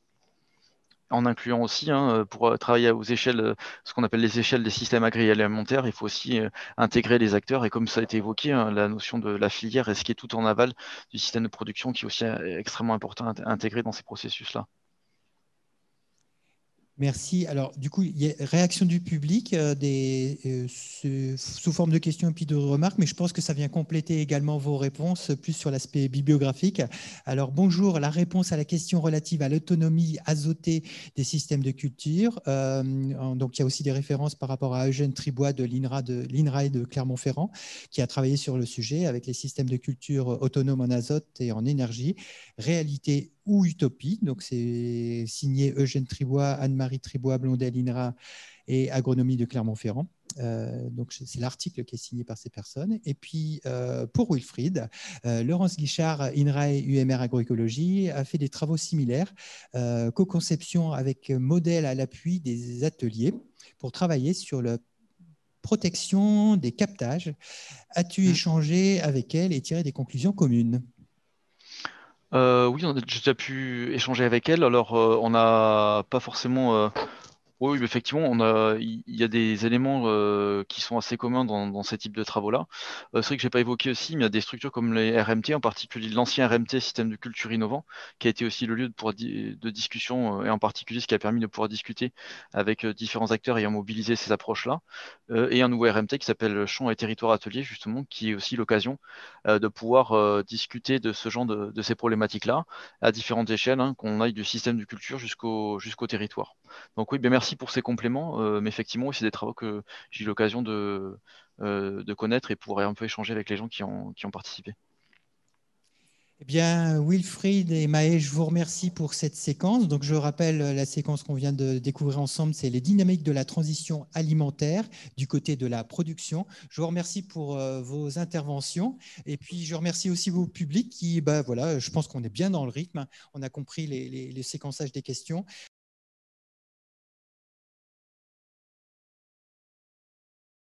en incluant aussi, pour travailler aux échelles, ce qu'on appelle les échelles des systèmes agroalimentaires, il faut aussi intégrer les acteurs. Et comme ça a été évoqué, la notion de la filière et ce qui est tout en aval du système de production qui est aussi extrêmement important à intégrer dans ces processus-là. Merci. Alors, du coup, il y a réaction du public sous forme de questions et puis de remarques, mais je pense que ça vient compléter également vos réponses plus sur l'aspect bibliographique. Alors, bonjour, la réponse à la question relative à l'autonomie azotée des systèmes de culture. Donc, il y a aussi des références par rapport à Eugène Tribois de l'INRAE de Clermont-Ferrand, qui a travaillé sur le sujet avec les systèmes de culture autonomes en azote et en énergie, réalité ou utopie. Donc, c'est signé Eugène Tribois, Anne-Marie Tribois-Blondet, l'INRA et Agronomie de Clermont-Ferrand. Donc, c'est l'article qui est signé par ces personnes. Et puis, pour Wilfried, Laurence Guichard, INRAE UMR Agroécologie, a fait des travaux similaires, co-conception avec modèle à l'appui des ateliers pour travailler sur la protection des captages. As-tu échangé avec elle et tiré des conclusions communes? Oui, on a déjà pu échanger avec elle. Alors, on n'a pas forcément oui, mais effectivement, il y a des éléments qui sont assez communs dans ces types de travaux-là. C'est vrai que je n'ai pas évoqué aussi, mais il y a des structures comme les RMT, en particulier l'ancien RMT, système de culture innovant, qui a été aussi le lieu de discussion, et en particulier ce qui a permis de pouvoir discuter avec différents acteurs ayant mobilisé ces approches-là. Et un nouveau RMT qui s'appelle Champs et Territoires Atelier, justement, qui est aussi l'occasion de pouvoir discuter de ce genre de ces problématiques-là à différentes échelles, qu'on aille du système de culture jusqu'au territoire. Donc oui, bien merci pour ces compléments, mais effectivement, oui, c'est des travaux que j'ai eu l'occasion de connaître et pouvoir un peu échanger avec les gens qui ont participé. Eh bien, Wilfried et Maë, je vous remercie pour cette séquence. Donc, je rappelle la séquence qu'on vient de découvrir ensemble, c'est les dynamiques de la transition alimentaire du côté de la production. Je vous remercie pour vos interventions et puis je remercie aussi vos publics qui, voilà, je pense qu'on est bien dans le rythme. On a compris les séquençages des questions.